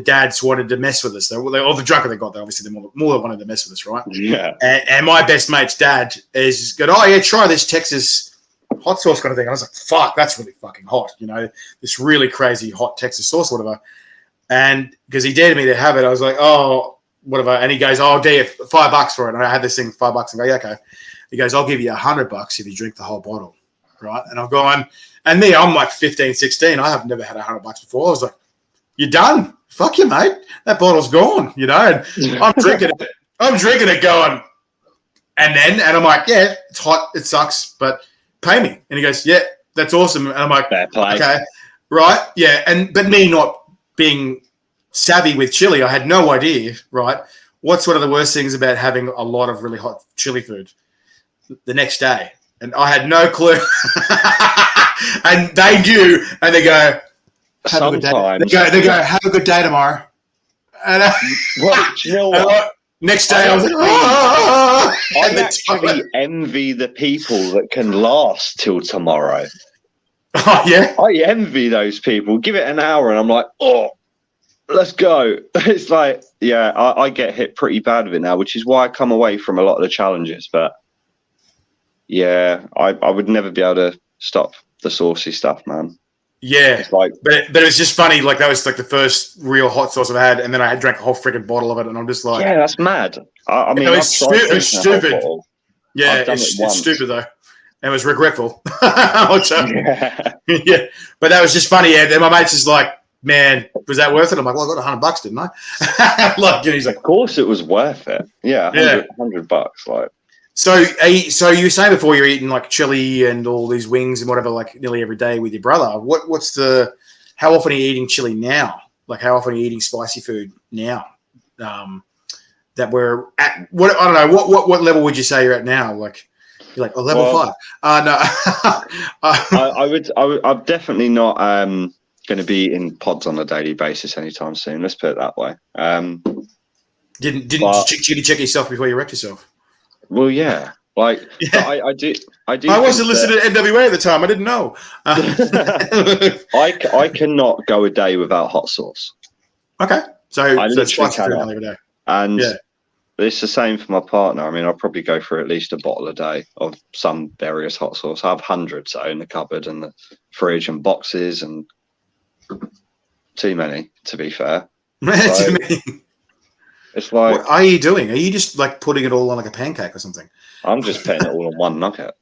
[SPEAKER 1] dads wanted to mess with us. Or the drunker they got there, obviously they more wanted to mess with us, right?
[SPEAKER 2] Yeah.
[SPEAKER 1] And my best mate's dad is going, oh yeah, try this Texas hot sauce kind of thing. And I was like, fuck, that's really fucking hot, you know, this really crazy hot Texas sauce, whatever. And because he dared me to have it, I was like, oh. Whatever, and he goes, "Oh, I'll do you $5 for it." And I had this thing $5, and I go, "Yeah, okay." He goes, "I'll give you $100 if you drink the whole bottle," right? And I've gone, and me, I'm like 15, 16. I have never had $100 before. I was like, "You're done? Fuck you, mate. That bottle's gone," you know. And I'm drinking it. I'm drinking it, going, and I'm like, "Yeah, it's hot. It sucks, but pay me." And he goes, "Yeah, that's awesome." And I'm like, "Okay, right, yeah." But me not being savvy with chili, I had no idea, right? What's one of the worst things about having a lot of really hot chili food? The next day. And I had no clue. And they knew, and they go, have a good day. They go, have a good day tomorrow. And
[SPEAKER 2] well, do you know what?
[SPEAKER 1] Next day I was like, oh!
[SPEAKER 2] I actually envy the people that can last till tomorrow.
[SPEAKER 1] Oh, yeah?
[SPEAKER 2] I envy those people. Give it an hour and I'm like, oh, let's go. It's like, yeah, I get hit pretty bad with it now, which is why I come away from a lot of the challenges. But yeah, I would never be able to stop the saucy stuff, man.
[SPEAKER 1] Yeah,
[SPEAKER 2] it's like,
[SPEAKER 1] but it was just funny. Like that was like the first real hot sauce I've had, and then I drank a whole freaking bottle of it, and I'm just like,
[SPEAKER 2] yeah, that's mad. I mean,
[SPEAKER 1] it's stupid. Yeah, it's stupid though. It was regretful. Yeah, but that was just funny. Yeah, and my mate's just like, man, was that worth it? I'm like, well, I got $100, didn't I? Like, you know, he's like,
[SPEAKER 2] of course it was worth it. Yeah, $100. Like,
[SPEAKER 1] so you were saying before you're eating like chili and all these wings and whatever, like nearly every day with your brother. How often are you eating chili now? Like, how often are you eating spicy food now? That we're at, what I don't know, what level would you say you're at now? Like, you're like, level 5. No,
[SPEAKER 2] I'm definitely not going to be in pods on a daily basis anytime soon. Let's put it that way.
[SPEAKER 1] Didn't chili check yourself before you wrecked yourself?
[SPEAKER 2] Well, yeah. Like, yeah. I do. I
[SPEAKER 1] wasn't listening to NWA at the time. I didn't know.
[SPEAKER 2] I cannot go a day without hot sauce.
[SPEAKER 1] Okay, so
[SPEAKER 2] I literally cannot.
[SPEAKER 1] Every day.
[SPEAKER 2] And it's the same for my partner. I mean, I'll probably go for at least a bottle a day of some various hot sauce. I have hundreds in the cupboard and the fridge and boxes, and too many, to be fair.
[SPEAKER 1] Too many.
[SPEAKER 2] It's like,
[SPEAKER 1] what are you doing? Are you just like putting it all on like a pancake or something?
[SPEAKER 2] I'm just putting it all in one nugget.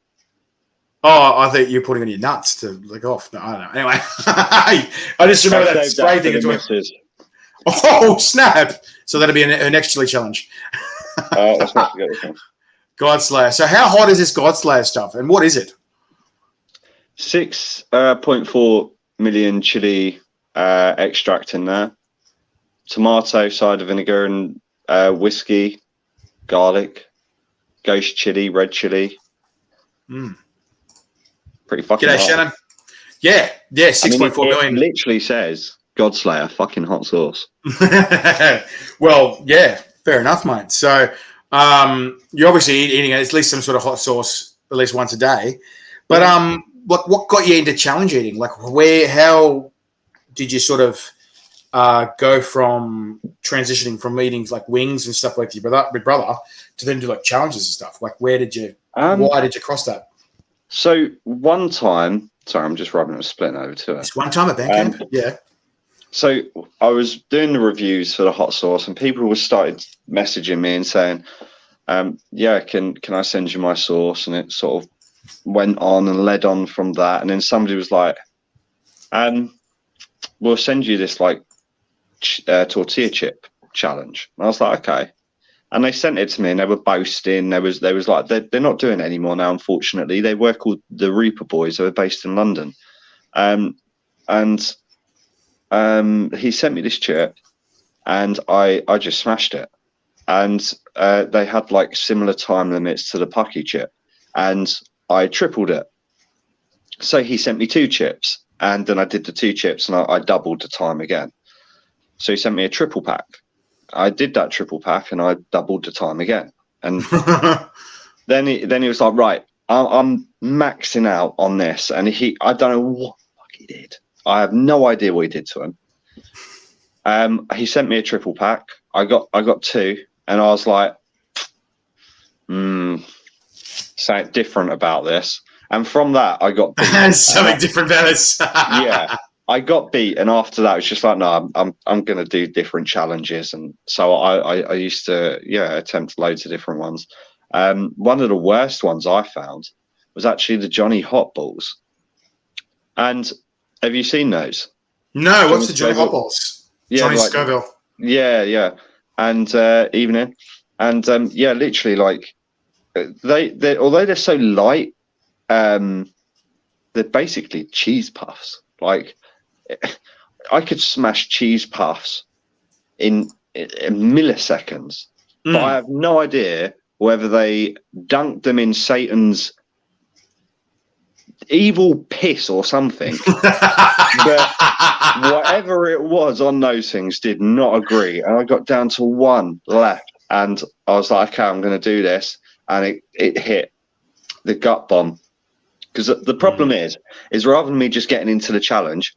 [SPEAKER 1] Oh, I think you're putting it on your nuts to lick off. No, I don't know. Anyway, I just remember that spray thing. Oh, snap. So that'll be her next chili challenge.
[SPEAKER 2] Let's not forget this one.
[SPEAKER 1] God Slayer. So how hot is this God Slayer stuff, and what is it?
[SPEAKER 2] 6.4 million chili extract in there. Tomato, cider vinegar, and whiskey, garlic, ghost chili, red chili. Pretty fucking
[SPEAKER 1] G'day,
[SPEAKER 2] hot.
[SPEAKER 1] Shannon. Yeah, 6.4 million.
[SPEAKER 2] It literally says Godslayer fucking hot sauce.
[SPEAKER 1] Well, yeah, fair enough, mate. So you're obviously eating at least some sort of hot sauce at least once a day. But what got you into challenge eating? Like, how did you sort of go from transitioning from eating like wings and stuff like your brother to then do like challenges and stuff? Like, why did you cross that?
[SPEAKER 2] So one time, sorry, I'm just rubbing it, splitting over to it.
[SPEAKER 1] It's one time at Bandcamp, yeah.
[SPEAKER 2] So I was doing the reviews for the hot sauce, and people started messaging me and saying, "Yeah, can I send you my sauce?" And it sort of went on and led on from that. And then somebody was like, "We'll send you this like tortilla chip challenge." And I was like, "Okay." And they sent it to me, and they were boasting. There was like they're not doing it anymore now, unfortunately. They were called the Reaper Boys. They were based in London, and he sent me this chip, and I just smashed it. And they had like similar time limits to the Pucky chip, and I tripled it. So he sent me 2 chips, and then I did the 2 chips, and I doubled the time again. So he sent me a triple pack. I did that triple pack, and I doubled the time again. And then he was like, "Right, I'm maxing out on this." And I don't know what the fuck he did. I have no idea what he did to him. He sent me a triple pack. I got 2, and I was like, something different about this. And from that, I got beat.
[SPEAKER 1] Something different about this.
[SPEAKER 2] Yeah, I got beat, and after that, it was just like, no, I'm going to do different challenges. And so I used to attempt loads of different ones. One of the worst ones I found was actually the Johnny Hot Balls. And have you seen those?
[SPEAKER 1] No, what's the Johnny Hot Balls?
[SPEAKER 2] Yeah,
[SPEAKER 1] Johnny Scoville.
[SPEAKER 2] Yeah. And Evening. And literally, like, they although they're so light, they're basically cheese puffs. Like, I could smash cheese puffs in milliseconds, but I have no idea whether they dunked them in Satan's evil piss or something. But whatever it was on those things did not agree, and I got down to 1 left, and I was like, okay, I'm going to do this, and it hit the gut bomb. Because the problem is rather than me just getting into the challenge,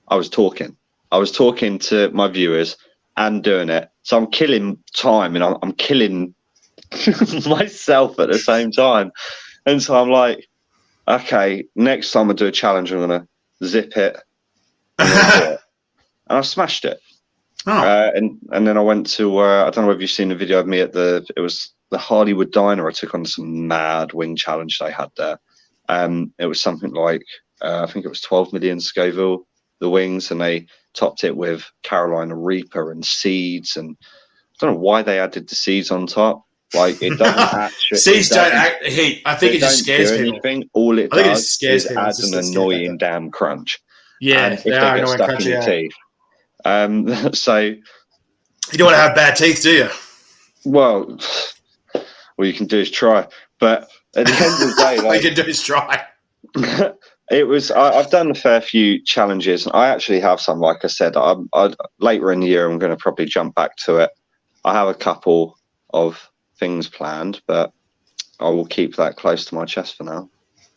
[SPEAKER 2] I was talking to my viewers and doing it, so I'm killing time, and I'm killing myself at the same time. And so I'm like, okay, next time I do a challenge, I'm gonna zip it, and I smashed it. And then I went to I don't know if you've seen the video of me at it was the Hardywood Diner. I took on some mad wing challenge they had there. It was something like I think it was 12 million Scoville, the wings, and they topped it with Carolina Reaper and seeds, and I don't know why they added the seeds on top. Like, it doesn't actually.
[SPEAKER 1] Seeds don't act heat. I think it just scares people.
[SPEAKER 2] Anything. All it does is add an annoying damn crunch.
[SPEAKER 1] Yeah,
[SPEAKER 2] and if they get stuck in your teeth. So
[SPEAKER 1] you don't want to have bad teeth, do you?
[SPEAKER 2] Well, all you can do is try. But at the end of the day,
[SPEAKER 1] all you can do is try.
[SPEAKER 2] It was. I've done a fair few challenges, and I actually have some. Like I said, later in the year, I'm going to probably jump back to it. I have a couple of things planned, but I will keep that close to my chest for now.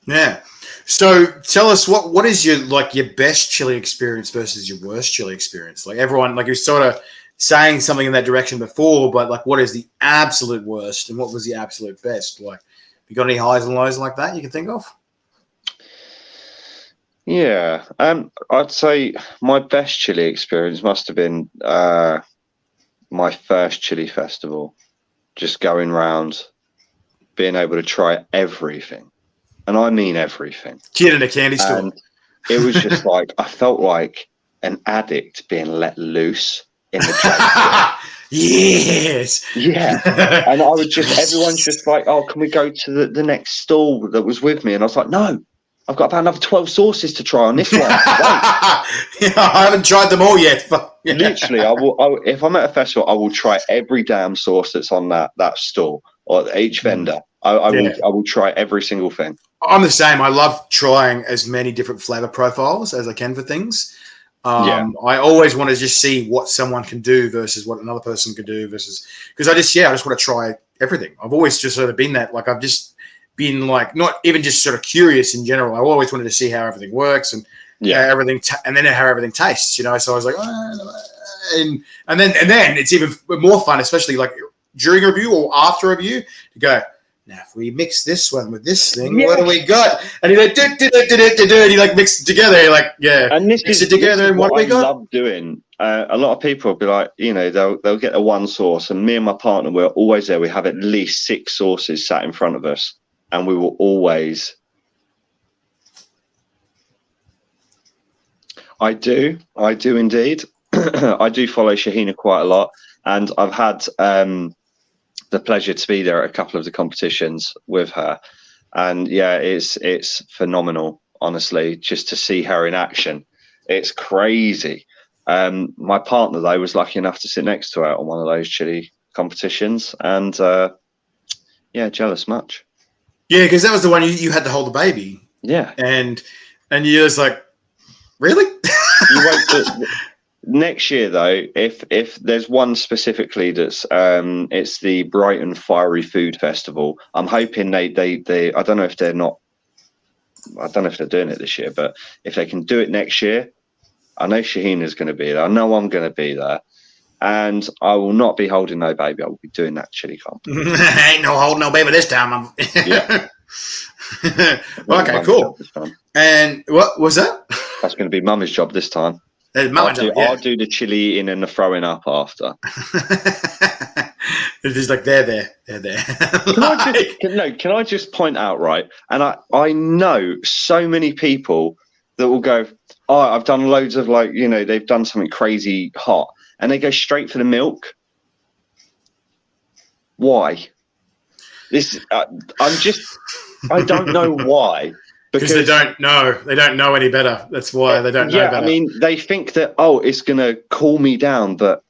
[SPEAKER 1] Yeah. So tell us what is your best chili experience versus your worst chili experience? Like, everyone, like, you're sort of saying something in that direction before, but like, what is the absolute worst and what was the absolute best? Like, you got any highs and lows like that you can think of?
[SPEAKER 2] Yeah, I'd say my best chili experience must have been my first chili festival. Just going round, being able to try everything, and I mean everything.
[SPEAKER 1] Kid in a candy store.
[SPEAKER 2] And it was just like, I felt like an addict being let loose in the chili.
[SPEAKER 1] Yes.
[SPEAKER 2] Yeah. And I would everyone's just like, oh, can we go to the next stall that was with me? And I was like, no, I've got about another 12 sauces to try on this one.
[SPEAKER 1] I haven't tried them all yet.
[SPEAKER 2] Literally, I will. If I'm at a festival, I will try every damn sauce that's on that stall or each vendor. I will try every single thing.
[SPEAKER 1] I'm the same. I love trying as many different flavor profiles as I can for things. I always want to just see what someone can do versus what another person can do because I just want to try everything. I've always just sort of been that. Like I've just been like not even just sort of curious in general. I always wanted to see how everything works and everything, and then how everything tastes. So I was like, and then it's even more fun, especially like during a review or after a review, to go. Now, if we mix this one with this thing, what do we got? And he like, and he like mixed it together. You're like,
[SPEAKER 2] and
[SPEAKER 1] mix it together, and what do we got?
[SPEAKER 2] I love doing. A lot of people will be like, they'll get a one sauce, and me and my partner, we're always there. We have at least 6 sauces sat in front of us, and we will always. I do indeed. I do follow Shahina quite a lot, and I've had the pleasure to be there at a couple of the competitions with her, and it's phenomenal, honestly, just to see her in action. It's crazy. My partner though was lucky enough to sit next to her on one of those chili competitions, and jealous much.
[SPEAKER 1] Yeah, because that was the one you had to hold the baby.
[SPEAKER 2] Yeah,
[SPEAKER 1] and you was like, really?
[SPEAKER 2] You won't. Next year, though, if there's one specifically that's it's the Brighton Fiery Food Festival. I'm hoping they I don't know if they're doing it this year, but if they can do it next year, I know Shahina's going to be there. I know I'm going to be there, and I will not be holding no baby. I will be doing that chili comp.
[SPEAKER 1] Ain't no holding no baby this time.
[SPEAKER 2] Yeah.
[SPEAKER 1] Okay, cool. And what was that?
[SPEAKER 2] That's going to be Mummy's job this time. I'll do the chili eating and the throwing up after.
[SPEAKER 1] It's just like they're there.
[SPEAKER 2] Can I just point out, right? And I know so many people that will go, oh, I've done loads of they've done something crazy hot, and they go straight for the milk. Why? I don't know why.
[SPEAKER 1] Because they don't know any better. That's why they don't know better.
[SPEAKER 2] I mean, they think that, it's going to cool me down, but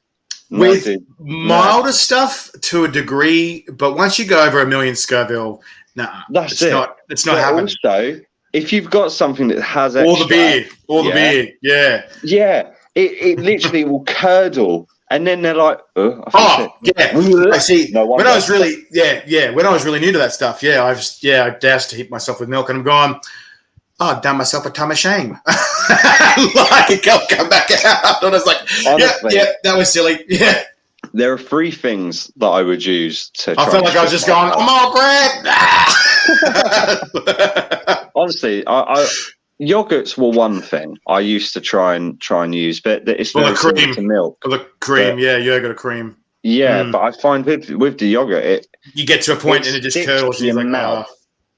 [SPEAKER 1] with milder stuff to a degree, but once you go over 1 million Scoville, it's not happening.
[SPEAKER 2] Also, if you've got something that has
[SPEAKER 1] extra, the beer,
[SPEAKER 2] it literally will curdle. And then they're like,
[SPEAKER 1] I see. No, when I was really, when I was really new to that stuff, I doused to heat myself with milk, and I'm going, I've done myself a ton of shame. Like, I'll come back out, and I was like, honestly, that was silly. Yeah.
[SPEAKER 2] There are 3 things that I would use to.
[SPEAKER 1] I felt like I was just going, I'm all bread.
[SPEAKER 2] Honestly, yogurts were one thing I used to try and use, but it's very similar to milk.
[SPEAKER 1] The cream, yogurt or cream.
[SPEAKER 2] Yeah, but I find with the yogurt,
[SPEAKER 1] you get to a point and it just curdles in your mouth.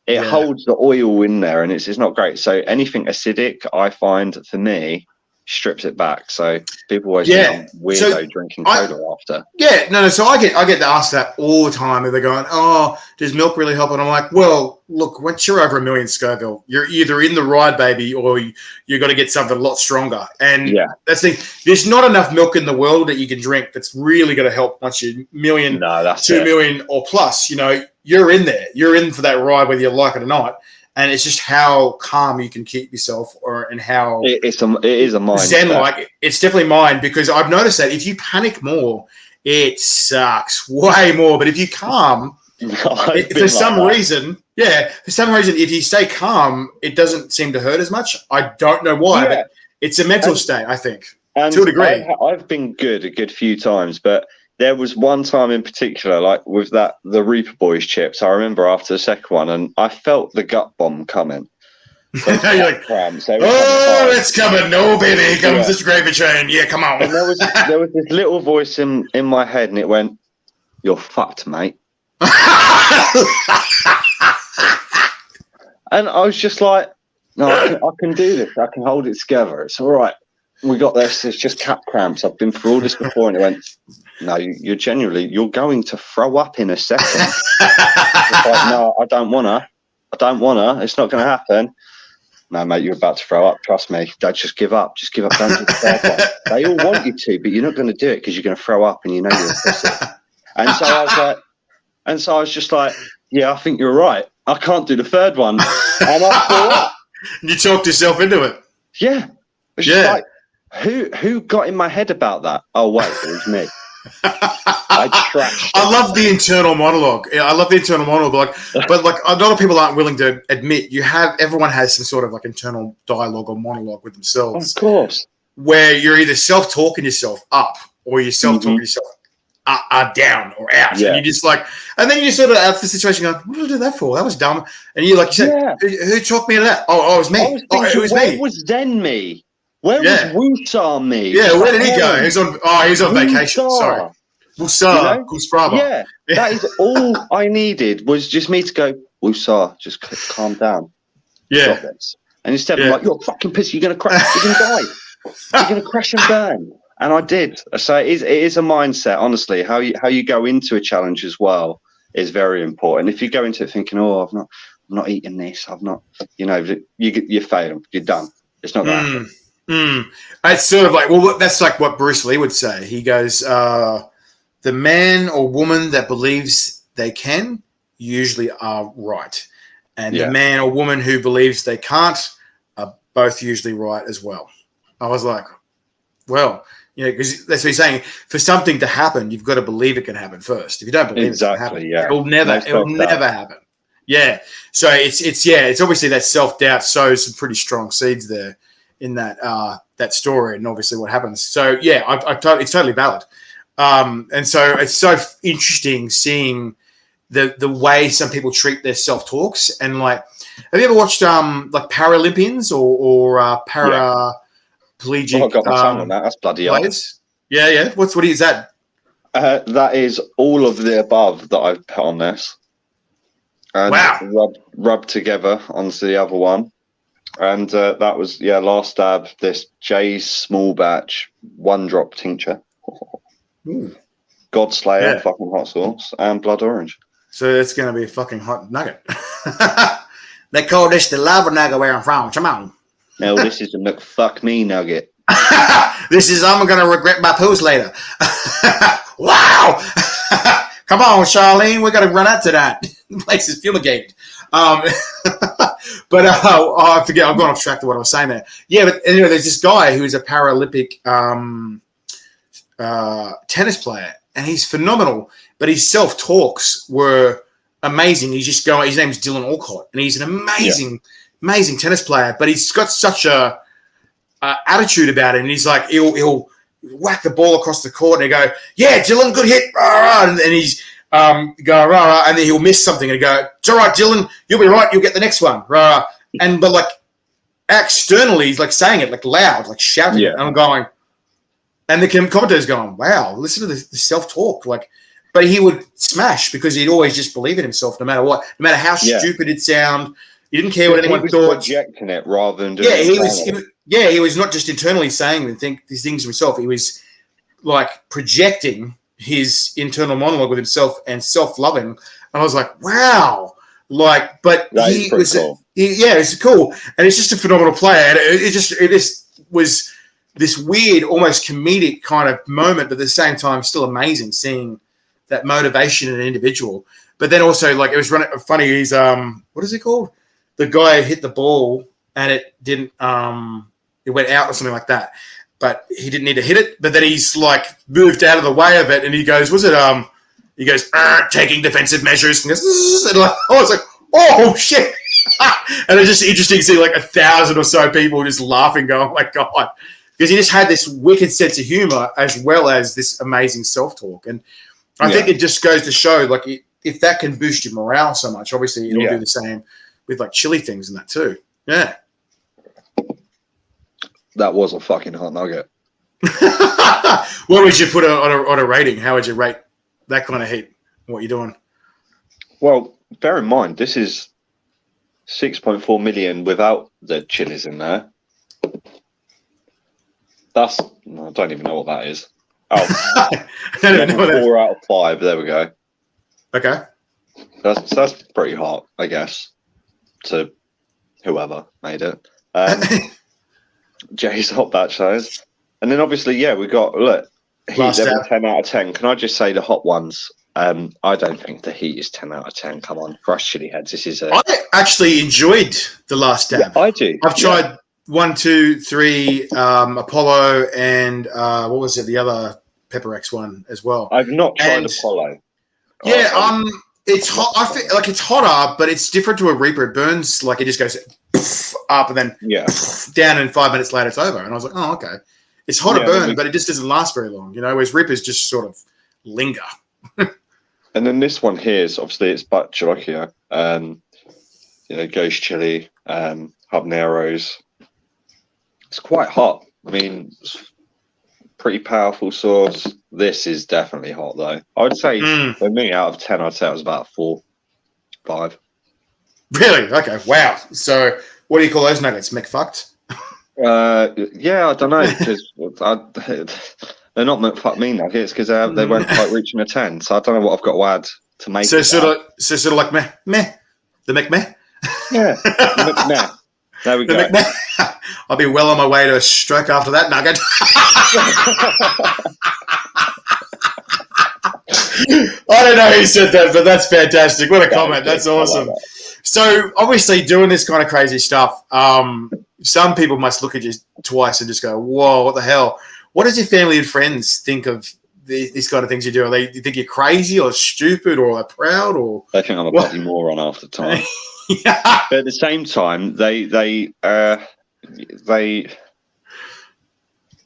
[SPEAKER 2] It holds the oil in there, and it's not great. So anything acidic, I find, for me, strips it back. So people always think I'm weirdo drinking cola after.
[SPEAKER 1] Yeah, no. So I get asked that all the time. And they're going, "Oh, does milk really help?" And I'm like, "Well, look, once you're over 1 million Scoville, you're either in the ride, baby, or you got to get something a lot stronger." And that's the thing. There's not enough milk in the world that you can drink that's really going to help once you're 1 million, 2 million or plus. You're in there. You're in for that ride, whether you like it or not. And it's just how calm you can keep yourself, and how
[SPEAKER 2] it is a mind
[SPEAKER 1] zen-like. It's definitely mine, because I've noticed that if you panic more, it sucks way more. But if you calm, for some reason, if you stay calm, it doesn't seem to hurt as much. I don't know why, but it's a mental state, I think, to a degree.
[SPEAKER 2] I've been good a good few times, but there was one time in particular, like with the Reaper Boys chips. I remember after the second one, and I felt the gut bomb coming.
[SPEAKER 1] You're like, it's coming. No, baby, here comes this gravy train. Yeah, come on.
[SPEAKER 2] And there was this little voice in my head, and it went, "You're fucked, mate." And I was just like, "No, I can do this. I can hold it together. It's all right. We got this. It's just cat cramps. I've been through all this before." And it went, "No, you're going to throw up in a second." It's like, no, I don't wanna. It's not going to happen. No, mate, you're about to throw up. Trust me. Don't just give up. Just give up. Don't do the third one. They all want you to, but you're not going to do it because you're going to throw up and you know you're a pussy. And so I was just like, yeah, I think you're right. I can't do the third one. And I threw up.
[SPEAKER 1] You talked yourself into it.
[SPEAKER 2] Yeah. It's just like, who got in my head about that? Oh, wait, it was me.
[SPEAKER 1] I love the internal monologue. I love the internal monologue, but like a lot of people aren't willing to admit everyone has some sort of like internal dialogue or monologue with themselves.
[SPEAKER 2] Of course.
[SPEAKER 1] Where you're either self-talking yourself up or you're self-talking yourself down or out.
[SPEAKER 2] Yeah.
[SPEAKER 1] And you just like, and then you sort of out of the situation going, what did I do that for? That was dumb. And you like you said, who talked me into that? Oh, it was me.
[SPEAKER 2] It was
[SPEAKER 1] me.
[SPEAKER 2] Where was Zen me? Where was Wusa me?
[SPEAKER 1] Yeah, where did he go? He was on vacation. Sorry. Wusa.
[SPEAKER 2] Yeah, that is all I needed was just me to go, Wusa, just calm down.
[SPEAKER 1] Yeah.
[SPEAKER 2] And instead of like, you're a fucking piss, you're going to crash, you're going to die. You're going to crash and burn. And I did. So it is a mindset, honestly. How you go into a challenge as well is very important. If you go into it thinking, oh, I'm not eating this, I've not, you fail, you're done. It's not going to happen.
[SPEAKER 1] It's sort of like, well, that's like what Bruce Lee would say. He goes, the man or woman that believes they can usually are right. And the man or woman who believes they can't are both usually right as well. I was like, well, because that's what he's saying. For something to happen, you've got to believe it can happen first. If you don't believe it's going to happen, it'll never happen. Yeah. So it's obviously that self-doubt sows some pretty strong seeds there in that story, and obviously what happens. So yeah, it's totally valid. And so it's so interesting seeing the way some people treat their self-talks. And like, have you ever watched like Paralympians or paraplegic?
[SPEAKER 2] I got my tongue on that. That's bloody
[SPEAKER 1] players? Yeah. What is that?
[SPEAKER 2] That is all of the above that I've put on this. And rubbed together onto the other one. And that was, last stab, this Jay's small batch, 1-drop tincture. Godslayer, fucking hot sauce, and blood orange.
[SPEAKER 1] So it's going to be a fucking hot nugget. They call this the lava nugget where I'm from. Come on.
[SPEAKER 2] No, this is the McFuck me nugget.
[SPEAKER 1] This is, I'm going to regret my poos later. Wow. Come on, Charlene. We're going to run out to that. The place is fumigated. But I forget. I've gone off track to what I was saying there. Yeah, but anyway, there's this guy who's a Paralympic tennis player, and he's phenomenal. But his self-talks were amazing. He's just going. His name's Dylan Alcott, and he's an amazing tennis player. But he's got such a attitude about it, and he's like he'll whack the ball across the court, and he go, "Yeah, Dylan, good hit," and he's go rah, and then he'll miss something and go, "It's all right, Dylan, you'll be right, you'll get the next one." Rah. But like externally, he's like saying it like loud, like shouting it. And I'm going, and the commentator's going, "Wow, listen to the self-talk." Like, but he would smash because he'd always just believe in himself, no matter what, no matter how stupid it sound. He didn't care what anyone thought. He was
[SPEAKER 2] projecting it rather than doing it.
[SPEAKER 1] He was not just internally saying these things to himself. He was like projecting his internal monologue with himself and self-loving. And I was like, wow. Like, but he was cool. It's cool. And it's just a phenomenal player. And it just was this weird, almost comedic kind of moment, but at the same time, still amazing seeing that motivation in an individual. But then also, like, it was funny. He's what is it called? The guy hit the ball and it didn't it went out or something like that. But he didn't need to hit it. But then he's like moved out of the way of it, and he goes, "Was it?" He goes, "Taking defensive measures." And, I was like, "Oh shit!" And it's just interesting to see like 1,000 or so people just laughing, going, "Oh my god!" Because he just had this wicked sense of humor as well as this amazing self-talk. And I think it just goes to show, like, if that can boost your morale so much, obviously it'll do the same with like chili things and that too. Yeah.
[SPEAKER 2] That was a fucking hot nugget.
[SPEAKER 1] What would you put on a rating? How would you rate that kind of heat? What you're doing?
[SPEAKER 2] Well, bear in mind, this is 6.4 million without the chilies in there. I don't even know what that is. Oh,
[SPEAKER 1] I don't know what
[SPEAKER 2] 4 out of 5. There we go.
[SPEAKER 1] Okay.
[SPEAKER 2] That's pretty hot, I guess, to whoever made it. Jay's hot batch those. And then obviously, yeah, we got, look, Heat level 10 out of 10. Can I just say the hot ones? I don't think the Heat is 10 out of 10. Come on, crush chili heads. This is
[SPEAKER 1] I actually enjoyed the last dab.
[SPEAKER 2] Yeah, I do.
[SPEAKER 1] I've tried 1, 2, 3, Apollo, and what was it? The other Pepper X one as well.
[SPEAKER 2] I've not tried Apollo.
[SPEAKER 1] Yeah, it's hot. I feel like it's hotter, but it's different to a Reaper. It burns like it just goes up and then down, and 5 minutes later it's over. And I was like, oh, okay. It's hotter burn, but it just doesn't last very long, whereas Reapers just sort of linger.
[SPEAKER 2] And then this one here is obviously it's Bhut Jolokia, Ghost Chili, habaneros. It's quite hot. I mean, it's pretty powerful sauce. This is definitely hot though. I would say for me, out of 10, I'd say it was about 4, 5.
[SPEAKER 1] Really? Okay. Wow. So, what do you call those nuggets? McFucked?
[SPEAKER 2] Yeah, I don't know because they're not McFuck me nuggets because they weren't quite reaching a 10. So I don't know what I've got to add to make.
[SPEAKER 1] So sort of like meh, the McMeh.
[SPEAKER 2] Yeah, McMeh. There we go.
[SPEAKER 1] I'll be well on my way to a stroke after that nugget. I don't know who said that, but that's fantastic. What a comment. That's awesome. So obviously doing this kind of crazy stuff, some people must look at you twice and just go, whoa, what the hell? What does your family and friends think of these kind of things you do? Do you think you're crazy or stupid or proud? Or
[SPEAKER 2] they think I'm a bloody moron half the time.
[SPEAKER 1] Yeah.
[SPEAKER 2] But at the same time,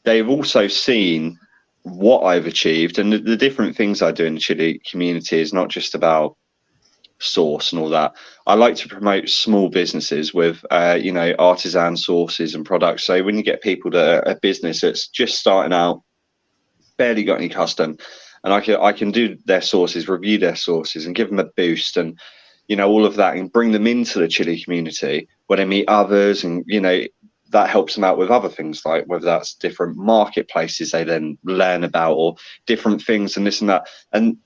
[SPEAKER 2] they've also seen what I've achieved and the different things I do in the chili community is not just about sauce and all that. I like to promote small businesses with artisan sauces and products. So when you get people that are a business that's just starting out, barely got any custom, and I can do their sauces, review their sauces and give them a boost and all of that and bring them into the chili community where they meet others and that helps them out with other things, like whether that's different marketplaces they then learn about or different things and this and that. And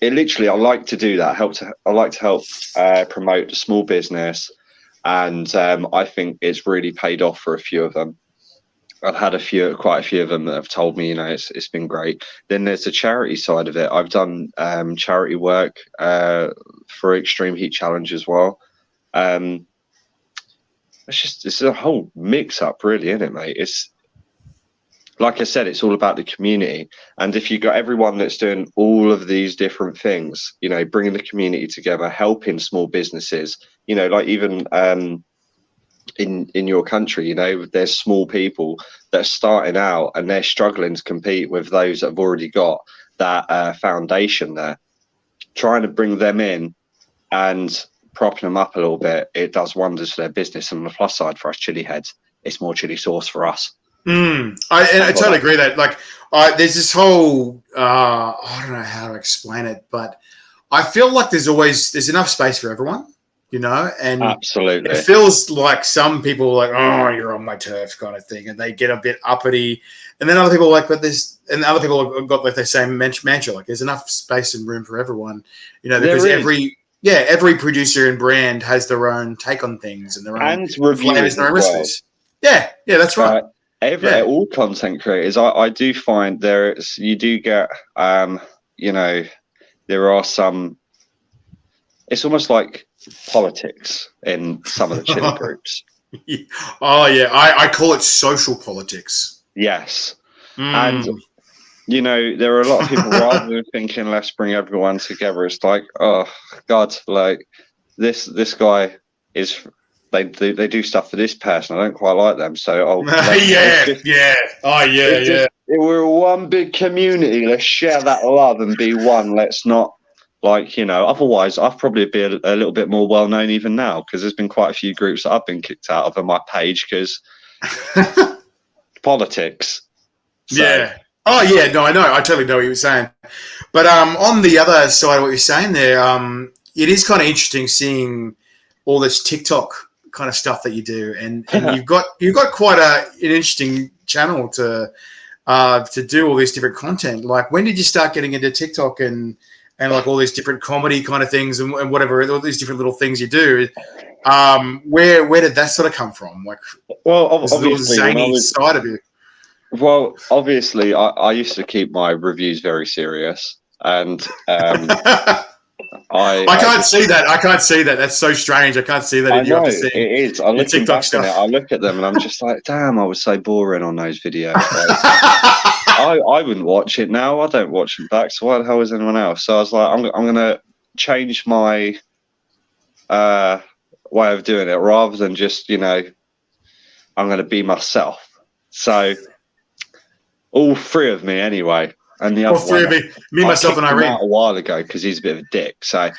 [SPEAKER 2] it literally, I like to do that. I like to help promote the small business, and I think it's really paid off for a few of them. I've had quite a few of them that have told me, it's been great. Then there's the charity side of it. I've done charity work for Extreme Heat Challenge as well. It's a whole mix up, really, isn't it, mate? It's like I said, it's all about the community. And if you got everyone that's doing all of these different things, bringing the community together, helping small businesses, like even in your country, there's small people that are starting out and they're struggling to compete with those that have already got that foundation there. Trying to bring them in and propping them up a little bit, it does wonders for their business. And on the plus side for us chili heads, it's more chili sauce for us.
[SPEAKER 1] I totally agree that there's this whole I don't know how to explain it, but I feel like there's enough space for everyone, and
[SPEAKER 2] absolutely
[SPEAKER 1] it feels like some people are like, oh, you're on my turf kind of thing, and they get a bit uppity, and then other people are like, and other people have got like the same mantra, like there's enough space and room for everyone, because every producer and brand has their own take on things and their own flavors and their own recipes. Yeah, that's right.
[SPEAKER 2] All content creators, I do find you do get, there are some, it's almost like politics in some of the chili groups.
[SPEAKER 1] Oh, yeah. I call it social politics.
[SPEAKER 2] Yes. And, there are a lot of people rather than thinking, let's bring everyone together. It's like, oh, God, like this guy is... They do stuff for this person. I don't quite like them, so we're one big community. Let's share that love and be one. Let's not Otherwise, I'd probably be a little bit more well known even now because there's been quite a few groups that I've been kicked out of on my page because politics. So.
[SPEAKER 1] Yeah. Oh yeah. No, I know. I totally know what you were saying. But on the other side of what you're saying there, it is kind of interesting seeing all this TikTok kind of stuff that you do, and you've got quite an interesting channel to do all this different content. Like, when did you start getting into TikTok and and like all these different comedy kind of things and whatever, all these different little things you do. Where did that sort of come from? Like,
[SPEAKER 2] well,
[SPEAKER 1] obviously, zany side of you.
[SPEAKER 2] Well, obviously, I used to keep my reviews very serious, and I
[SPEAKER 1] can't see that. I can't see that. That's so strange. I can't see that.
[SPEAKER 2] I know it is. I look back on it. I look at them and I'm just like, damn, I was so boring on those videos. Like, I wouldn't watch it now. I don't watch them back. So why the hell is anyone else? So I was like, I'm gonna change my way of doing it rather than just I'm gonna be myself. So all three of me anyway. And the other
[SPEAKER 1] three of me, myself, and Irene.
[SPEAKER 2] Out a while ago because he's a bit of a dick. So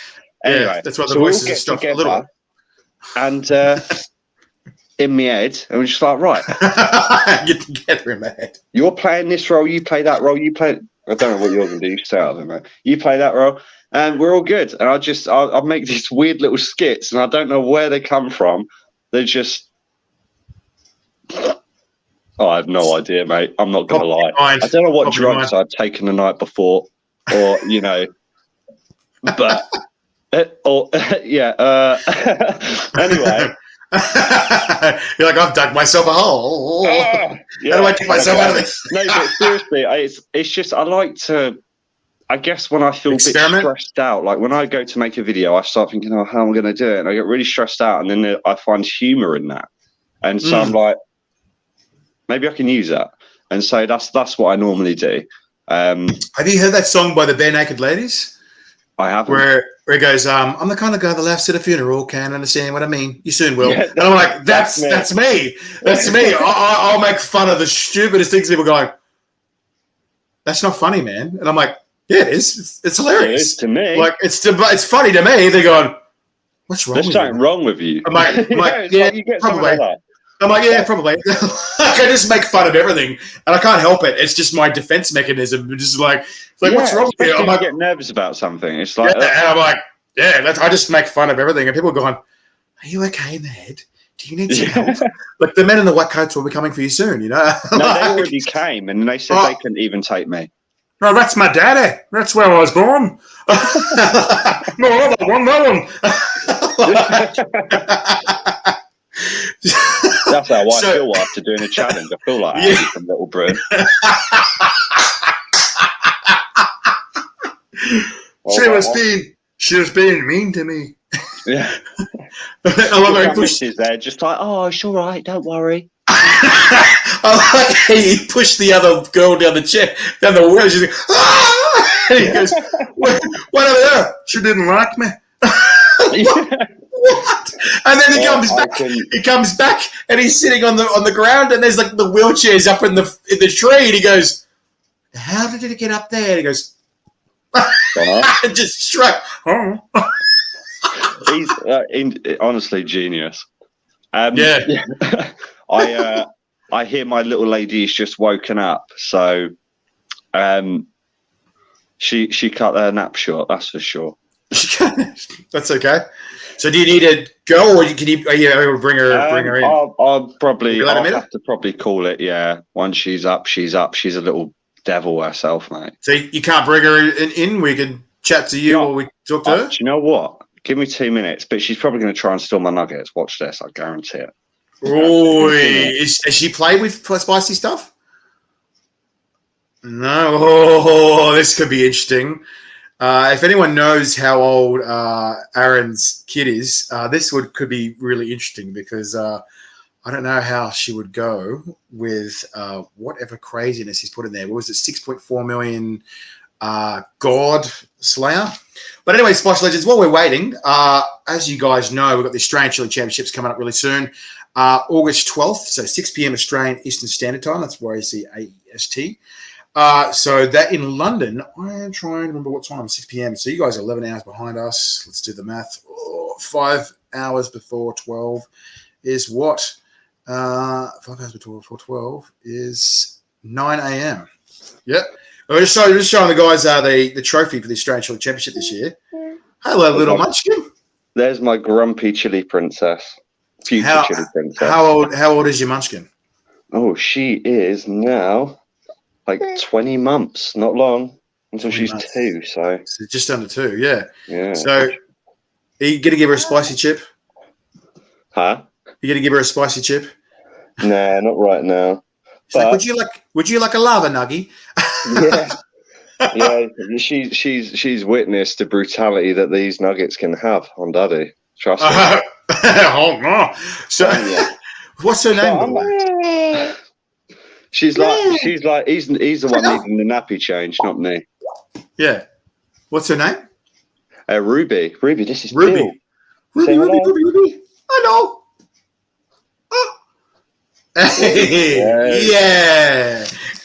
[SPEAKER 2] anyway,
[SPEAKER 1] that's why the voices have stopped a little.
[SPEAKER 2] And in my head, and we're just like, right,
[SPEAKER 1] get together in my head.
[SPEAKER 2] You're playing this role, you play that role, you play. I don't know what you're gonna do. You stay out of it, man. You play that role, and we're all good. And I'll make these weird little skits, and I don't know where they come from. They're just. Oh, I have no idea, mate. I'm not going to lie. I don't know what drugs I'd taken the night before, or but anyway.
[SPEAKER 1] You're like, I've dug myself a hole. How do I dig myself out of this?
[SPEAKER 2] No, but seriously, it's just I like to. I guess when I feel a bit stressed out, like when I go to make a video, I start thinking, "Oh, how am I going to do it?" And I get really stressed out, and then I find humor in that, and so I'm like. Maybe I can use that, and so that's what I normally do. Have
[SPEAKER 1] you heard that song by the Bare Naked Ladies?
[SPEAKER 2] I haven't.
[SPEAKER 1] Where it goes, I'm the kind of guy that laughs at a funeral, can't understand what I mean. You soon will. Yeah, and I'm like, that's me. That's me. I'll make fun of the stupidest things. People going, that's not funny, man. And I'm like, yeah, it is. It's hilarious.
[SPEAKER 2] It is to me.
[SPEAKER 1] Like it's funny to me. They're going, what's wrong?
[SPEAKER 2] There's something wrong with you.
[SPEAKER 1] I'm like yeah, you get probably. Like I'm like, yeah, probably. I just make fun of everything, and I can't help it. It's just my defense mechanism. Just like what's wrong with you? I'm like,
[SPEAKER 2] get nervous about something. It's like,
[SPEAKER 1] and I'm like, I just make fun of everything, and people are going, "Are you okay in the head? Do you need some help?" Like the men in the white coats will be coming for you soon.
[SPEAKER 2] No, they already came, and they said they couldn't even take me.
[SPEAKER 1] No, that's my daddy. That's where I was born. No other one, no one.
[SPEAKER 2] That's how I feel after doing a challenge. I feel like Andy from Little Britain.
[SPEAKER 1] She was being mean to me.
[SPEAKER 2] Yeah.
[SPEAKER 1] I love how he pushed.
[SPEAKER 2] There, just like, oh, it's all right, don't worry.
[SPEAKER 1] I like how he pushed the other girl down the wheel. She's like, ah! And he goes, what over there? She didn't like me. What? And then he comes back. He comes back, and he's sitting on the ground, and there's like the wheelchairs up in the tree, and he goes, "How did it get up there?" And he goes, just struck.
[SPEAKER 2] He's honestly genius.
[SPEAKER 1] Yeah.
[SPEAKER 2] I hear my little lady's just woken up, so she cut her nap short. That's for sure.
[SPEAKER 1] That's okay. So do you need to go, or are you able to bring her in?
[SPEAKER 2] I'll have to probably call it. Yeah, once she's up. She's a little devil herself, mate.
[SPEAKER 1] So you can't bring her in. We can chat to you, or we talk to her.
[SPEAKER 2] Do you know what? Give me 2 minutes, but she's probably going to try and steal my nuggets. Watch this, I guarantee it.
[SPEAKER 1] Has she played with spicy stuff? No. Oh, this could be interesting. If anyone knows how old Aaron's kid is, this could be really interesting because I don't know how she would go with whatever craziness he's put in there. What was it, 6.4 million God Slayer? But anyway, Spice Legends, while we're waiting, as you guys know, we've got the Australian Chili Championships coming up really soon. August 12th, so 6 p.m. Australian Eastern Standard Time. That's where you see AEST. So that in London, I'm trying to remember what time, 6 p.m. So you guys are 11 hours behind us. Let's do the math. 5 hours before 12 is what? 5 hours before 12 is 9 a.m. Yep. Just showing the guys the trophy for the Australian Chili Championship this year. Hello, little munchkin.
[SPEAKER 2] There's my grumpy chili princess. Future chili princess.
[SPEAKER 1] How old is your munchkin?
[SPEAKER 2] Oh, she is now like 20 months. Not long. until she's
[SPEAKER 1] months.
[SPEAKER 2] 2. So
[SPEAKER 1] just under 2, yeah.
[SPEAKER 2] Yeah.
[SPEAKER 1] So are you going to give her a spicy chip?
[SPEAKER 2] Huh?
[SPEAKER 1] You going to give her a spicy chip?
[SPEAKER 2] Nah, not right now.
[SPEAKER 1] She's like, would you like a lava nuggie?
[SPEAKER 2] Yeah. Yeah, she's witnessed the brutality that these nuggets can have on Daddy. Trust me.
[SPEAKER 1] Oh no! So, what's her name? By the way?
[SPEAKER 2] She's like he's the one needing the nappy change, not me.
[SPEAKER 1] Yeah. What's her name?
[SPEAKER 2] Ruby. Ruby, this is
[SPEAKER 1] Ruby.
[SPEAKER 2] Bill.
[SPEAKER 1] Ruby. Hello. Oh.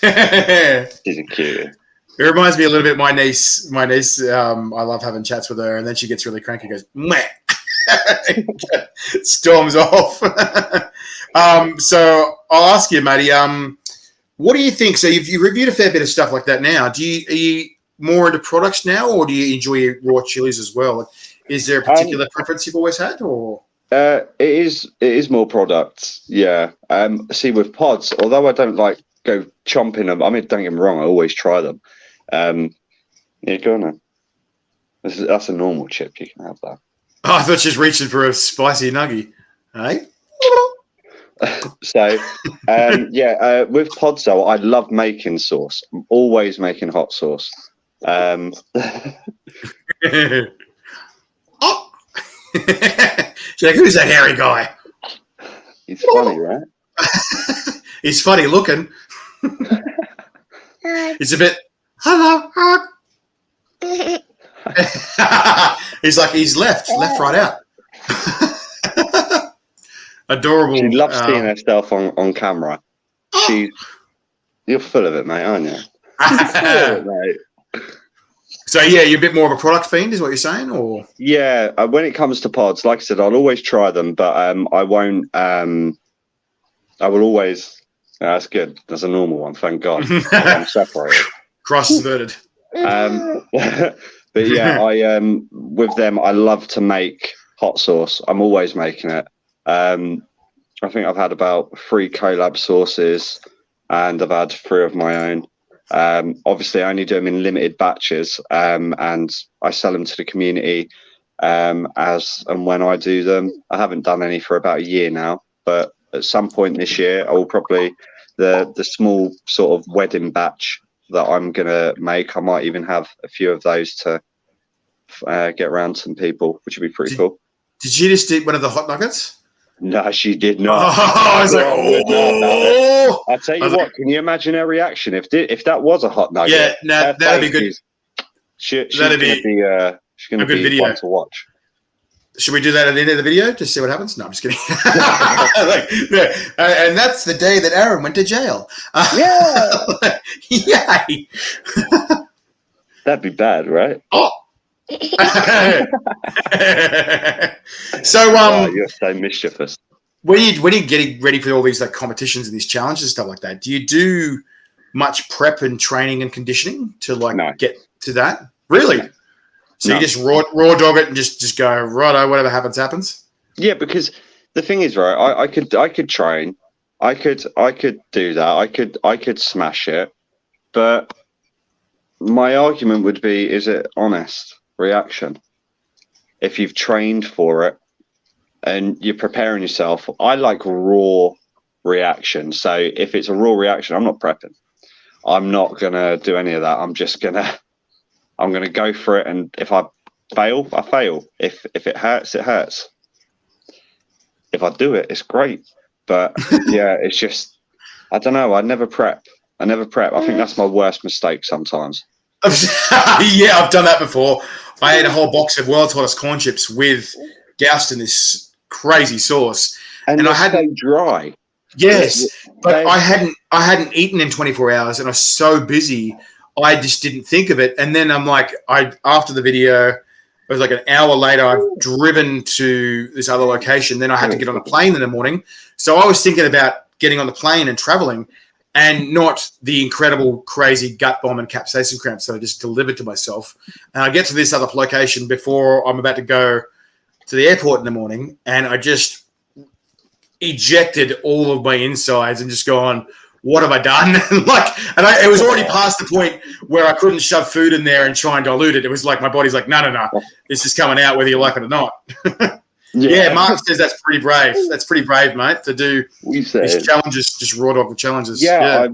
[SPEAKER 1] Yeah.
[SPEAKER 2] She's a cute.
[SPEAKER 1] It reminds me a little bit of my niece. I love having chats with her, and then she gets really cranky. Goes, meh. Storms off. So I'll ask you, Matty. What do you think? So you've reviewed a fair bit of stuff like that now. Are you more into products now, or do you enjoy raw chilies as well? Is there a particular preference you've always had, or?
[SPEAKER 2] It is more products. Yeah. See, with pods, although I don't like go chomping them. I mean, don't get me wrong. I always try them. Yeah, go on then. That's a normal chip. You can have that.
[SPEAKER 1] Oh, I thought she was reaching for a spicy nuggie. Hey?
[SPEAKER 2] So, with pods though, I love making sauce. I'm always making hot sauce.
[SPEAKER 1] Oh. She's like, who's that hairy guy?
[SPEAKER 2] He's funny, right?
[SPEAKER 1] He's funny looking. He's a bit, hello. He's like, he's left right out. Adorable.
[SPEAKER 2] She loves seeing herself on camera. You're full of it, mate, aren't you? Mate.
[SPEAKER 1] So yeah, you're a bit more of a product fiend, is what you're saying, or?
[SPEAKER 2] Yeah, when it comes to pods, like I said, I'll always try them, but I won't. I will always. That's good. That's a normal one. Thank God. I'm separated.
[SPEAKER 1] Cross inverted.
[SPEAKER 2] But yeah, with them, I love to make hot sauce. I'm always making it. I think I've had about 3 collab sauces, and I've had 3 of my own. Obviously, I only do them in limited batches, and I sell them to the community as and when I do them. I haven't done any for about a year now, but at some point this year, I will probably the small sort of wedding batch that I'm gonna make. I might even have a few of those to get around some people, which would be pretty cool.
[SPEAKER 1] Did she just eat one of the hot nuggets?
[SPEAKER 2] No, she did not.
[SPEAKER 1] I was like, oh!
[SPEAKER 2] I'll tell you what. Can you imagine her reaction if that was a hot nugget?
[SPEAKER 1] Yeah, no, that'd be good.
[SPEAKER 2] She's going to be a good video fun to watch.
[SPEAKER 1] Should we do that at the end of the video to see what happens? No, I'm just kidding. And that's the day that Aaron went to jail.
[SPEAKER 2] Yeah.
[SPEAKER 1] Yay.
[SPEAKER 2] That'd be bad, right?
[SPEAKER 1] Oh. So
[SPEAKER 2] you're so mischievous.
[SPEAKER 1] When you're getting ready for all these like competitions and these challenges and stuff like that, do you do much prep and training and conditioning to get to that? Really? No. So you just raw dog it and just go righto, whatever happens.
[SPEAKER 2] Yeah, because the thing is, right, I could train, I could do that, I could smash it, but my argument would be: is it honest reaction? If you've trained for it and you're preparing yourself, I like raw reaction. So if it's a raw reaction, I'm not prepping. I'm not gonna do any of that. I'm gonna go for it, and if I fail, I fail. If it hurts, it hurts. If I do it, it's great. But yeah, it's just, I don't know. I never prep. I think that's my worst mistake sometimes.
[SPEAKER 1] Yeah, I've done that before. I ate a whole box of world's hottest corn chips with doused in this crazy sauce,
[SPEAKER 2] and I had so dry.
[SPEAKER 1] Yes, but I hadn't eaten in 24 hours, and I was so busy, I just didn't think of it. And then I'm like, after the video, it was like an hour later, I've driven to this other location. Then I had to get on a plane in the morning, so I was thinking about getting on the plane and traveling, and not the incredible, crazy gut bomb and capsaicin cramps that I just delivered to myself. And I get to this other location before I'm about to go to the airport in the morning, and I just ejected all of my insides and just gone, what have I done? It was already past the point where I couldn't shove food in there and try and dilute it. It was like my body's like, no, this is coming out whether you like it or not. Yeah, Mark says that's pretty brave. That's pretty brave, mate, to do these challenges, just raw dog the challenges.
[SPEAKER 2] Yeah.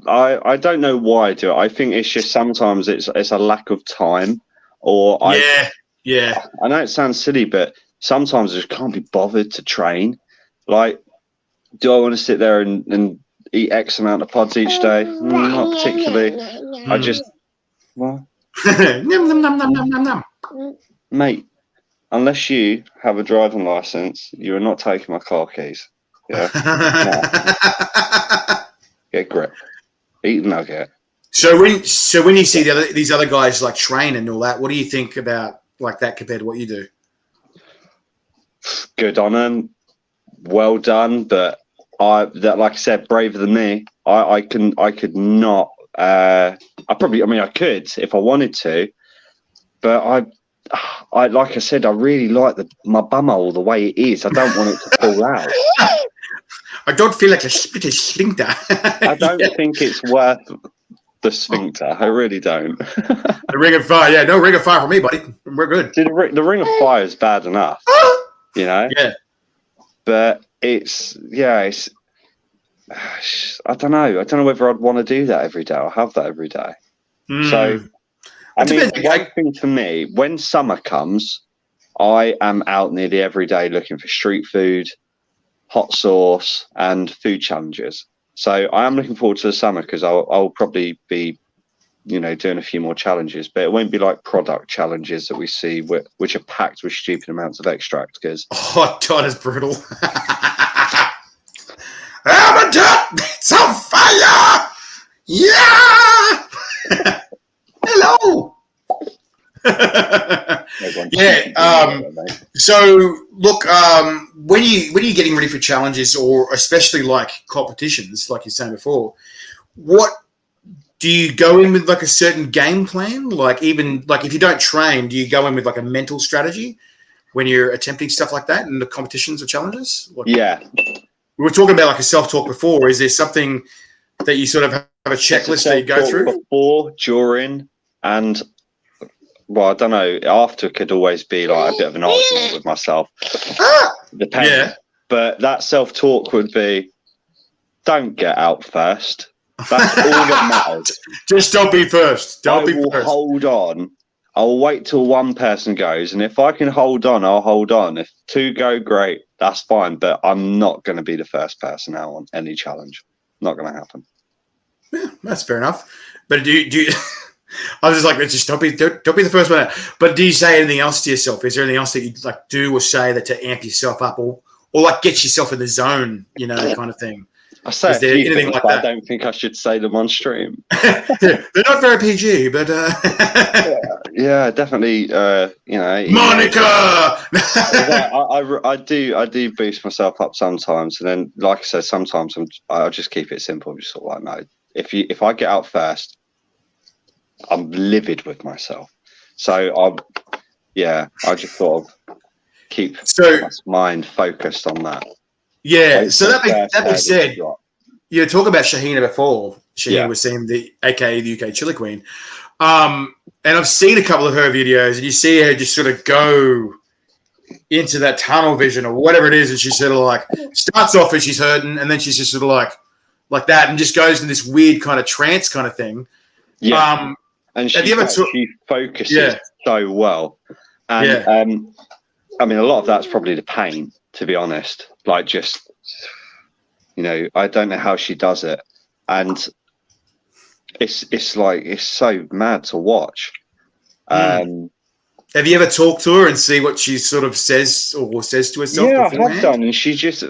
[SPEAKER 2] I don't know why I do it. I think it's just sometimes it's a lack of time, or I know it sounds silly, but sometimes I just can't be bothered to train. Like, do I want to sit there and eat X amount of pods each day? Not particularly. I just mate. Unless you have a driving license, you are not taking my car keys. Yeah. Get grip. Eat a nugget.
[SPEAKER 1] So when you see these other guys like train and all that, what do you think about like that compared to what you do?
[SPEAKER 2] Good on them. Well done, but like I said, braver than me. I could not. I could if I wanted to, but I like I said, I really like my bumhole the way it is. I don't want it to fall out.
[SPEAKER 1] I don't feel like a sphincter.
[SPEAKER 2] I don't think it's worth the sphincter. I really don't.
[SPEAKER 1] The Ring of Fire, no Ring of Fire for me, buddy. We're good.
[SPEAKER 2] The Ring of Fire is bad enough, Yeah. But it's I don't know. I don't know whether I'd want to do that every day or have that every day. So. One thing for me, when summer comes, I am out nearly every day looking for street food, hot sauce, and food challenges. So I am looking forward to the summer because I'll probably be, doing a few more challenges, but it won't be like product challenges that we see, which are packed with stupid amounts of extract. Because
[SPEAKER 1] God, is brutal. It's on fire! Yeah! Hello. So look, when you're getting ready for challenges, or especially like competitions, like you're saying before, what do you go in with, like a certain game plan? Like, even like if you don't train, do you go in with like a mental strategy when you're attempting stuff like that in the competitions or challenges?
[SPEAKER 2] We
[SPEAKER 1] were talking about like a self-talk before. Is there something that you sort of have a checklist that you go through
[SPEAKER 2] before, during, and I don't know. After could always be like a bit of an argument with myself. Depends. Yeah. But that self-talk would be, don't get out first. That's all that matters.
[SPEAKER 1] Just don't be first. Don't be first.
[SPEAKER 2] Hold on. I'll wait till one person goes, and if I can hold on, I'll hold on. If two go, great. That's fine. But I'm not going to be the first person out on any challenge. Not going to happen.
[SPEAKER 1] Yeah, that's fair enough. But do you I was just like, just don't be the first one out. But do you say anything else to yourself? Is there anything else that you like do or say that to amp yourself up, or like get yourself in the zone, kind of thing?
[SPEAKER 2] I say
[SPEAKER 1] is there anything like that?
[SPEAKER 2] I don't think I should say them on stream.
[SPEAKER 1] They're not very PG, but
[SPEAKER 2] yeah, definitely.
[SPEAKER 1] Monica.
[SPEAKER 2] I do boost myself up sometimes, and then, like I said, sometimes I'll just keep it simple. I'm just sort of like, no, if I get out first, I'm livid with myself. So I just sort of keep my mind focused on that.
[SPEAKER 1] Yeah. So that being said, you were talking about Shahina before. Shahina was saying aka the UK Chili Queen. And I've seen a couple of her videos, and you see her just sort of go into that tunnel vision or whatever it is, and she sort of like starts off and she's hurting, and then she's just sort of like that, and just goes in this weird kind of trance kind of thing.
[SPEAKER 2] Yeah. And she focuses so well. And I mean, a lot of that's probably the pain, to be honest. Like, just, I don't know how she does it. And it's like, it's so mad to watch.
[SPEAKER 1] Have you ever talked to her and see what she sort of says to herself?
[SPEAKER 2] Yeah, I have done. And she just,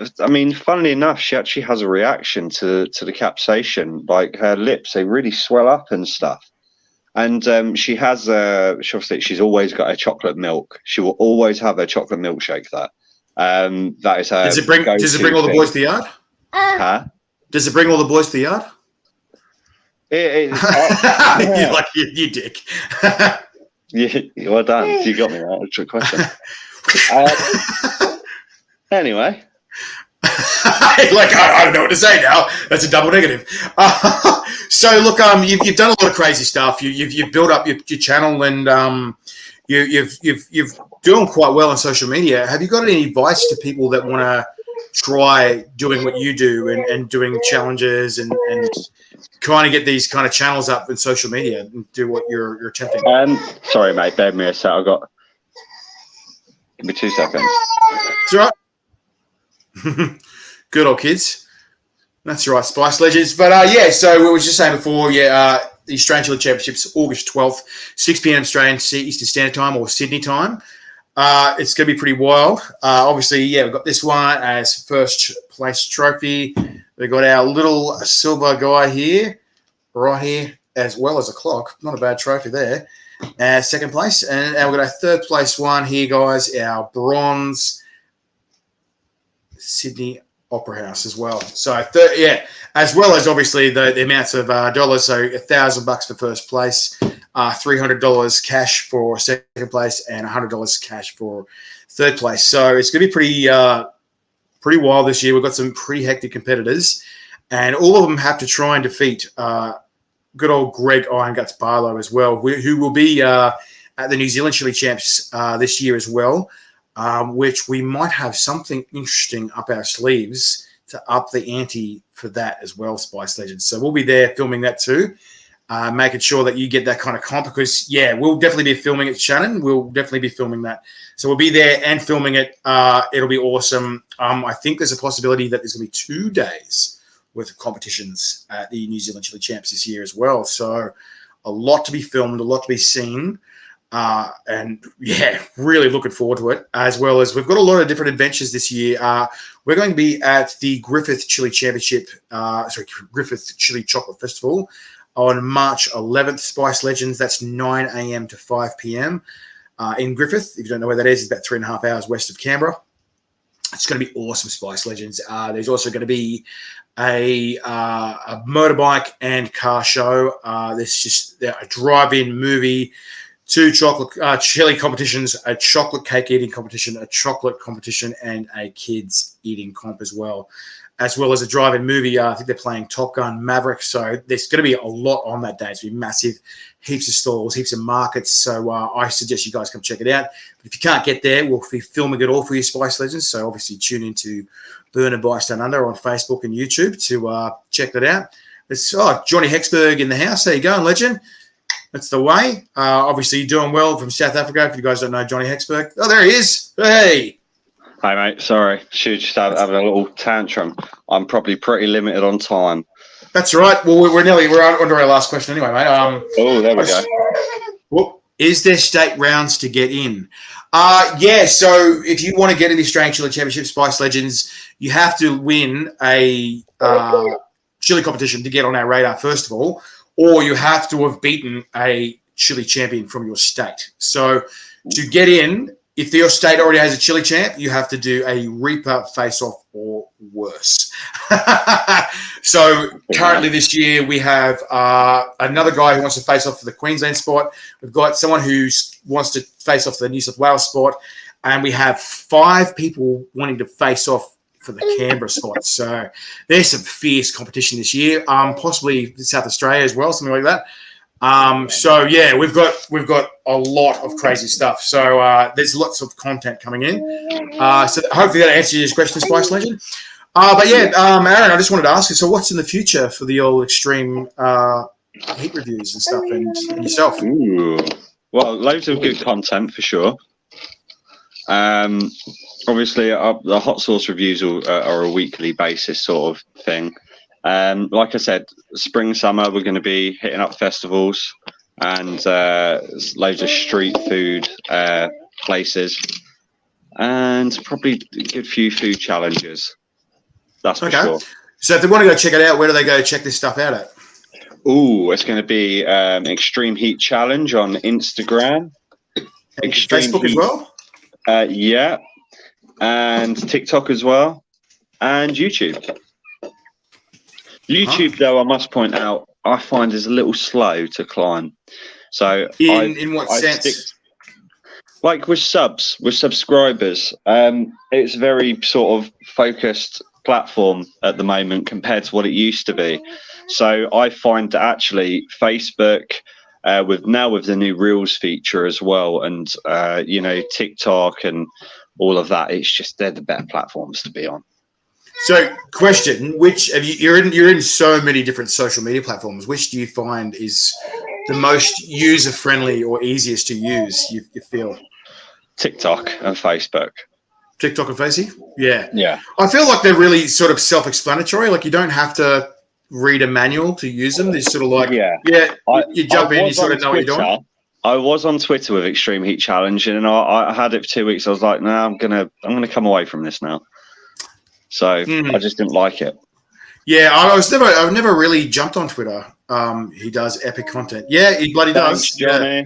[SPEAKER 2] funnily enough, she actually has a reaction to the capsaicin. Like, her lips, they really swell up and stuff. And she has, she's always got her chocolate milk. She will always have her chocolate milkshake there. That is her. Does it
[SPEAKER 1] bring all the boys to the yard?
[SPEAKER 2] Huh?
[SPEAKER 1] Does it bring all the boys to the yard? You're like, you dick.
[SPEAKER 2] Yeah, well done. You got me that. Trick question. Anyway.
[SPEAKER 1] Like I don't know what to say now. That's a double negative. So look, you've done a lot of crazy stuff. You've built up your channel, and you've doing quite well on social media. Have you got any advice to people that want to try doing what you do and doing challenges and trying to get these kind of channels up in social media and do what you're attempting?
[SPEAKER 2] Sorry, mate. Bear with me a sec. Give me 2 seconds.
[SPEAKER 1] That's right. Good old kids. That's right, Spice Legends. But yeah, so we were just saying before, the Australian Chili Championships, August 12th, 6 p.m. Australian Eastern Standard Time or Sydney time. It's going to be pretty wild. Obviously, we've got this one as first place trophy. We've got our little silver guy here, right here, as well as a clock. Not a bad trophy there. Second place. And we've got our third place one here, guys, our bronze Sydney Opera House as well. So, as well as obviously the amounts of dollars. So, $1,000 for first place, $300 cash for second place, and $100 cash for third place. So, it's going to be pretty wild this year. We've got some pretty hectic competitors, and all of them have to try and defeat good old Greg Iron Guts Barlow as well, who will be at the New Zealand Chili Champs this year as well. Which we might have something interesting up our sleeves to up the ante for that as well, Spice Legends. So we'll be there filming that too, making sure that you get that kind of comp because, we'll definitely be filming it, Shannon. We'll definitely be filming that. So we'll be there and filming it. It'll be awesome. I think there's a possibility that there's going to be 2 days worth of competitions at the New Zealand Chili Champs this year as well. So a lot to be filmed, a lot to be seen. And really looking forward to it, as well as we've got a lot of different adventures this year. We're going to be at the Griffith Chili Championship, Griffith Chili Chocolate Festival on March 11th, Spice Legends. That's 9 a.m. to 5 p.m. In Griffith. If you don't know where that is, it's about 3.5 hours west of Canberra. It's going to be awesome, Spice Legends. There's also going to be a motorbike and car show. There's just a drive-in movie, 2 chocolate chili competitions, a chocolate cake eating competition, a chocolate competition, and a kids eating comp as well as a drive-in movie. I think they're playing Top Gun Maverick. So there's going to be a lot on that day. It's going to be massive, heaps of stalls, heaps of markets. So I suggest you guys come check it out. But if you can't get there, we'll be filming it all for you, Spice Legends. So obviously tune into Burn and Bites Down Under on Facebook and YouTube to check that out. It's Johnny Hexberg in the house. How you going, legend? That's the way. Obviously, you're doing well from South Africa. If you guys don't know Johnny Hexberg. Oh, there he is. Hey.
[SPEAKER 2] Hi, mate. Sorry. Should just having a little tantrum. I'm probably pretty limited on time.
[SPEAKER 1] That's right. Well, we're under our last question anyway, mate.
[SPEAKER 2] There we go.
[SPEAKER 1] Well, is there state rounds to get in? So if you want to get in the Australian Chili Championship, Spice Legends, you have to win a chili competition to get on our radar, first of all. Or you have to have beaten a chili champion from your state. So to get in, if your state already has a chili champ, you have to do a Reaper face-off or worse. So currently this year we have another guy who wants to face off for the Queensland spot. We've got someone who wants to face off for the New South Wales spot. And we have 5 people wanting to face off for the Canberra spot. So there's some fierce competition this year, possibly South Australia as well, something like that. We've got a lot of crazy stuff. So there's lots of content coming in. So hopefully that answers your question, Spice Legend. Aaron, I just wanted to ask you, so what's in the future for the old extreme heat reviews and stuff and yourself?
[SPEAKER 2] Ooh. Well, loads of good content for sure. Obviously, the hot sauce reviews are a weekly basis sort of thing. Like I said, spring, summer, we're going to be hitting up festivals and loads of street food places and probably a good few food challenges. That's for sure.
[SPEAKER 1] So if they want to go check it out, where do they go check this stuff out at?
[SPEAKER 2] Ooh, it's going to be Extreme Heat Challenge on Instagram. Extreme
[SPEAKER 1] Facebook
[SPEAKER 2] Heat,
[SPEAKER 1] as well?
[SPEAKER 2] Yeah. And TikTok as well. And YouTube. YouTube, though, I must point out, I find is a little slow to climb. So
[SPEAKER 1] in what sense?
[SPEAKER 2] Like with subscribers, it's very sort of focused platform at the moment compared to what it used to be. So I find that actually Facebook, with the new Reels feature as well, and TikTok and all of that, it's just they're the better platforms to be on.
[SPEAKER 1] So, question: which you're in so many different social media platforms? Which do you find is the most user friendly or easiest to use? You feel
[SPEAKER 2] TikTok and Facebook.
[SPEAKER 1] TikTok and Facebook? Yeah.
[SPEAKER 2] Yeah.
[SPEAKER 1] I feel like they're really sort of self-explanatory. Like you don't have to read a manual to use them. They're sort of like, you jump in, you sort of know what you're doing.
[SPEAKER 2] I was on Twitter with Extreme Heat Challenge, and I had it for 2 weeks. I was like, no, I'm gonna come away from this now. So I just didn't like it.
[SPEAKER 1] Yeah, I've never really jumped on Twitter. He does epic content. Yeah, he bloody
[SPEAKER 2] Thanks,
[SPEAKER 1] does.
[SPEAKER 2] Johnny.
[SPEAKER 1] Yeah.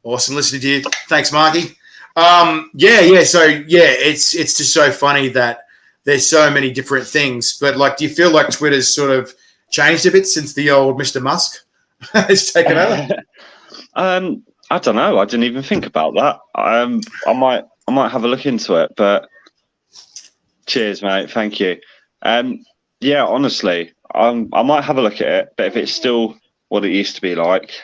[SPEAKER 1] Awesome listening to you. Thanks, Marky. It's just so funny that there's so many different things. But like, do you feel like Twitter's sort of changed a bit since the old Mr. Musk has taken over?
[SPEAKER 2] I don't know. I didn't even think about that. I might have a look into it. But cheers, mate. Thank you. Honestly, I might have a look at it. But if it's still what it used to be like,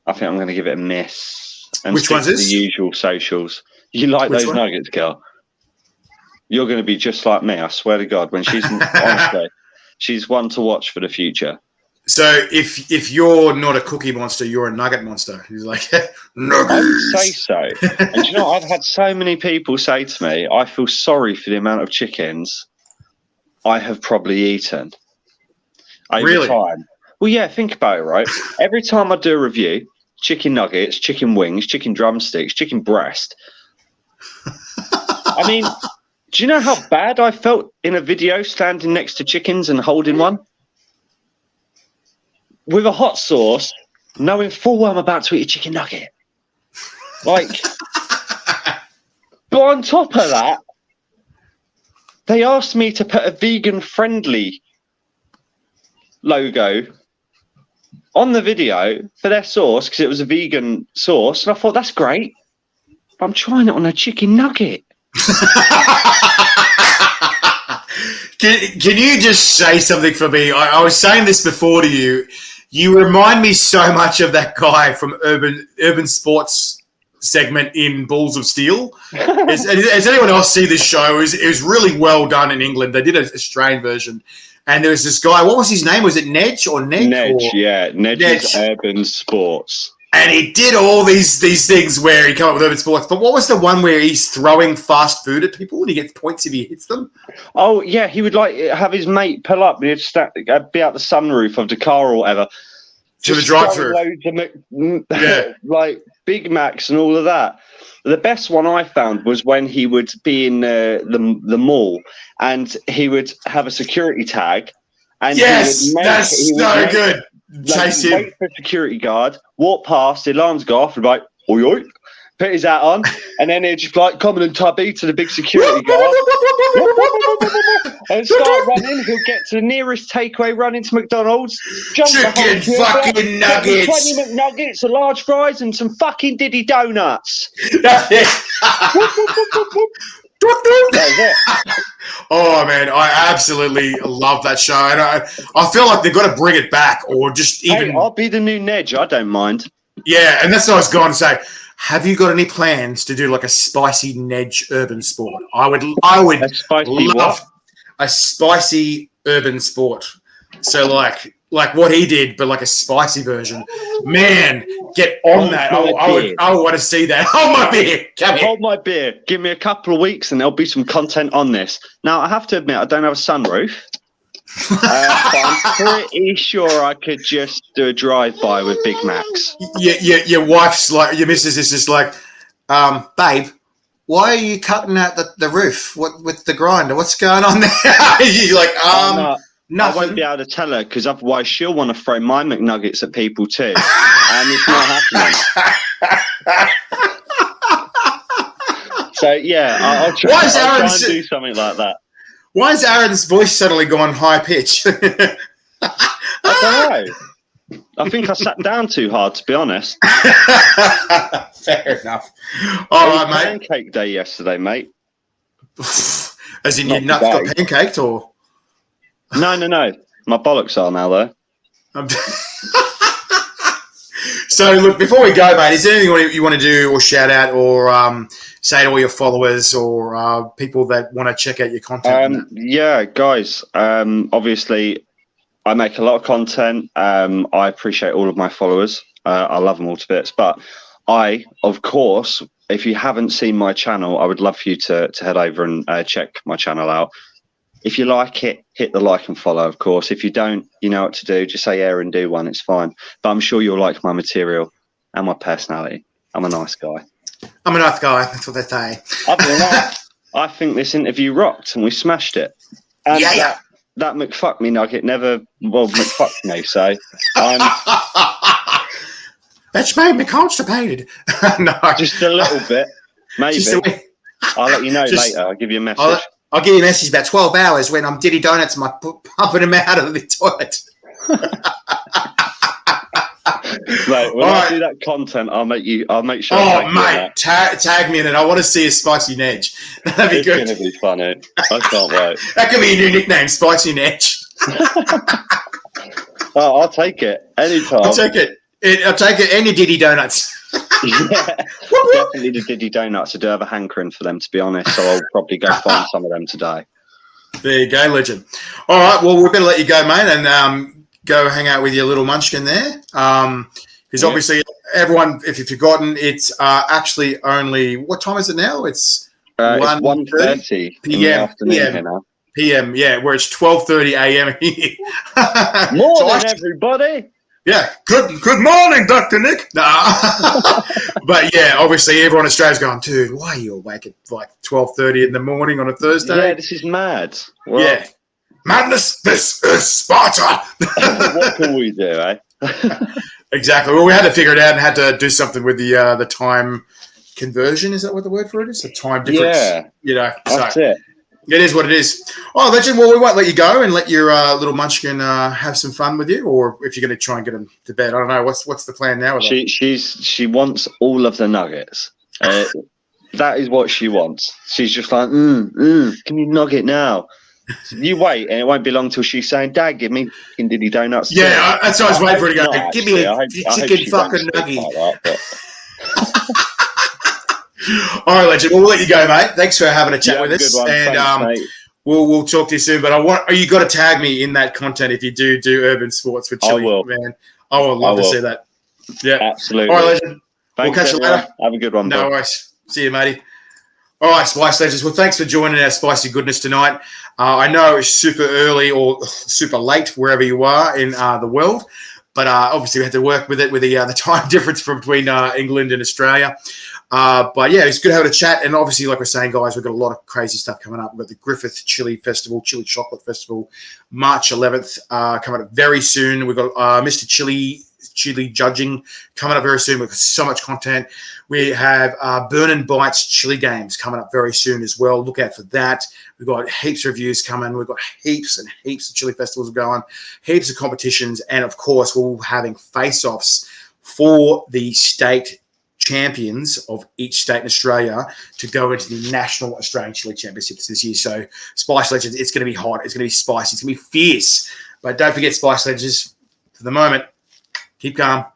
[SPEAKER 2] I think I'm going to give it a miss. And
[SPEAKER 1] which one's this?
[SPEAKER 2] The usual socials. You like which those one? Nuggets, girl? You're going to be just like me. I swear to God. When she's honestly, she's one to watch for the future.
[SPEAKER 1] So if you're not a cookie monster, you're a nugget monster. He's like, nuggets.
[SPEAKER 2] I would say so. And you know, I've had so many people say to me, I feel sorry for the amount of chickens I have probably eaten over time. Well, yeah, think about it, right? Every time I do a review, chicken nuggets, chicken wings, chicken drumsticks, chicken breast. I mean, do you know how bad I felt in a video standing next to chickens and holding one? With a hot sauce, knowing full well I'm about to eat a chicken nugget. Like, but on top of that, they asked me to put a vegan-friendly logo on the video for their sauce because it was a vegan sauce. And I thought, that's great. But I'm trying it on a chicken nugget.
[SPEAKER 1] Can you just say something for me? I was saying this before to you. You remind me so much of that guy from Urban Sports segment in Balls of Steel. Has anyone else see this show? It was really well done in England. They did an Australian version. And there was this guy. What was his name? Was it Nedge or Ned?
[SPEAKER 2] Nedge, yeah. Nedge is Urban Sports.
[SPEAKER 1] And he did all these things where he came up with Urban Sports. But what was the one where he's throwing fast food at people and he gets points if he hits them?
[SPEAKER 2] Oh, yeah. He would like have his mate pull up and he'd be out the sunroof of the car or whatever.
[SPEAKER 1] To the drive-thru.
[SPEAKER 2] Like Big Macs and all of that. The best one I found was when he would be in the mall and he would have a security tag. And
[SPEAKER 1] yes, that's so good. Chase him.
[SPEAKER 2] Wait for a security guard, walk past, the alarms go off, and like, oi, oi, put his hat on, and then he'd just like come in and tubby to the big security guard. And start running. He'll get to the nearest takeaway, run into McDonald's, jump
[SPEAKER 1] chicken fucking nuggets,
[SPEAKER 2] 20 McNuggets, a large fries, and some fucking Diddy donuts.
[SPEAKER 1] That's it. That's it. Oh man, I absolutely love that show, and I feel like they've got to bring it back, or just even.
[SPEAKER 2] Hey, I'll be the new Nedge. I don't mind.
[SPEAKER 1] Yeah, and that's what I was going to say. Have you got any plans to do like a spicy Nedge Urban Sport? I would
[SPEAKER 2] a spicy
[SPEAKER 1] love
[SPEAKER 2] what?
[SPEAKER 1] A spicy Urban Sport. So like what he did, but like a spicy version. Man, get on that. I would want to see that. Hold my beer. Come here.
[SPEAKER 2] Hold my beer. Give me a couple of weeks and there'll be some content on this. Now, I have to admit, I don't have a sunroof. But I'm pretty sure I could just do a drive-by with Big Macs.
[SPEAKER 1] Your wife's like, your missus is just like, babe, why are you cutting out the roof? What with the grinder? What's going on there? You're like, nothing.
[SPEAKER 2] I won't be able to tell her because otherwise she'll want to throw my McNuggets at people too, and it's not happening. So yeah, I'll try and do something like that.
[SPEAKER 1] Why has Aaron's voice suddenly gone high pitch?
[SPEAKER 2] I don't know. I think I sat down too hard, to be honest.
[SPEAKER 1] Fair enough. All right, mate.
[SPEAKER 2] Pancake day yesterday, mate.
[SPEAKER 1] As in your nuts got pancaked, or?
[SPEAKER 2] No. My bollocks are now, though.
[SPEAKER 1] So, look, before we go, mate, is there anything you want to do or shout out or say to all your followers or people that want to check out your content?
[SPEAKER 2] Yeah, guys, obviously, I make a lot of content. I appreciate all of my followers. I love them all to bits. But of course, if you haven't seen my channel, I would love for you to head over and check my channel out. If you like it, hit the like and follow, of course. If you don't, you know what to do. Just say and do one. It's fine. But I'm sure you'll like my material and my personality. I'm a nice guy.
[SPEAKER 1] I'm a nice guy. That's what they say.
[SPEAKER 2] Other than that, I think this interview rocked and we smashed it. And that McFuck me nugget never, McFucked me. So
[SPEAKER 1] that's made me constipated. No,
[SPEAKER 2] just a little bit, maybe. I'll let you know later. I'll give you a message.
[SPEAKER 1] I'll give you a message about 12 hours when I'm Diddy Donuts and I'm pumping them out of the toilet.
[SPEAKER 2] Mate, when I do that content, I'll make sure.
[SPEAKER 1] Oh, mate, tag me in it. I want to see a spicy Nedge. That'd be good.
[SPEAKER 2] It's going to be funny. I can't wait.
[SPEAKER 1] That could be a new nickname, Spicy Nedge.
[SPEAKER 2] Oh, I'll take it anytime.
[SPEAKER 1] I'll take it. I'll take it. Any Diddy Donuts.
[SPEAKER 2] Yeah, definitely the Diddy Donuts. I do have a hankering for them, to be honest. So I'll probably go find some of them today.
[SPEAKER 1] There you go, legend. All right, well, we're going to let you go, mate, and go hang out with your little munchkin there. Because obviously, everyone, if you've forgotten, it's actually only, what time is it now? It's
[SPEAKER 2] 1:30
[SPEAKER 1] p.m. Yeah, where it's 12:30 a.m. here.
[SPEAKER 2] Morning, everybody.
[SPEAKER 1] Yeah, good morning, Dr. Nick. Nah. But yeah, obviously everyone in Australia's going, dude, why are you awake at like 12:30 in the morning on a Thursday?
[SPEAKER 2] Yeah, this is mad. Well,
[SPEAKER 1] yeah. Madness, this is Sparta.
[SPEAKER 2] What can we do, eh?
[SPEAKER 1] Exactly. Well, we had to figure it out and had to do something with the time conversion. Is that what the word for it is? The time difference.
[SPEAKER 2] Yeah.
[SPEAKER 1] You know,
[SPEAKER 2] that's it.
[SPEAKER 1] It is what it is. Oh, legend. Well, we won't let you go and let your little munchkin have some fun with you, or if you're going to try and get him to bed. I don't know. What's the plan now? With
[SPEAKER 2] she wants all of the nuggets. That is what she wants. She's just like, give me nugget now. You wait, and it won't be long till she's saying, "Dad, give me Diddy Donuts."
[SPEAKER 1] Yeah, that's what I was waiting for her to go. Give me a chicken fucking nugget. All right, legend. Well, we'll let you go, mate. Thanks for having a chat with us, and
[SPEAKER 2] thanks,
[SPEAKER 1] we'll talk to you soon. But you got to tag me in that content if you do urban sports with Chile, man. I would love to see that. Yeah,
[SPEAKER 2] absolutely.
[SPEAKER 1] All right, legend.
[SPEAKER 2] Thanks,
[SPEAKER 1] we'll catch you later.
[SPEAKER 2] Have a good one.
[SPEAKER 1] No worries. See you, matey. All right, Spice Legends. Well, thanks for joining our spicy goodness tonight. I know it's super early or super late wherever you are in the world, but obviously we had to work with it with the time difference between England and Australia. But yeah, it's good having a chat. And obviously, like we're saying, guys, we've got a lot of crazy stuff coming up. We've got the Griffith Chili Festival, Chili Chocolate Festival, March 11th coming up very soon. We've got Mr. Chili judging coming up very soon. We've got so much content. We have Burn and Bites Chili Games coming up very soon as well. Look out for that. We've got heaps of reviews coming. We've got heaps and heaps of chili festivals going, heaps of competitions. And, of course, we're having face-offs for the state champions of each state in Australia to go into the National Australian Chili Championships this year. So, Spice Legends, it's going to be hot. It's going to be spicy. It's going to be fierce. But don't forget, Spice Legends, for the moment, keep calm.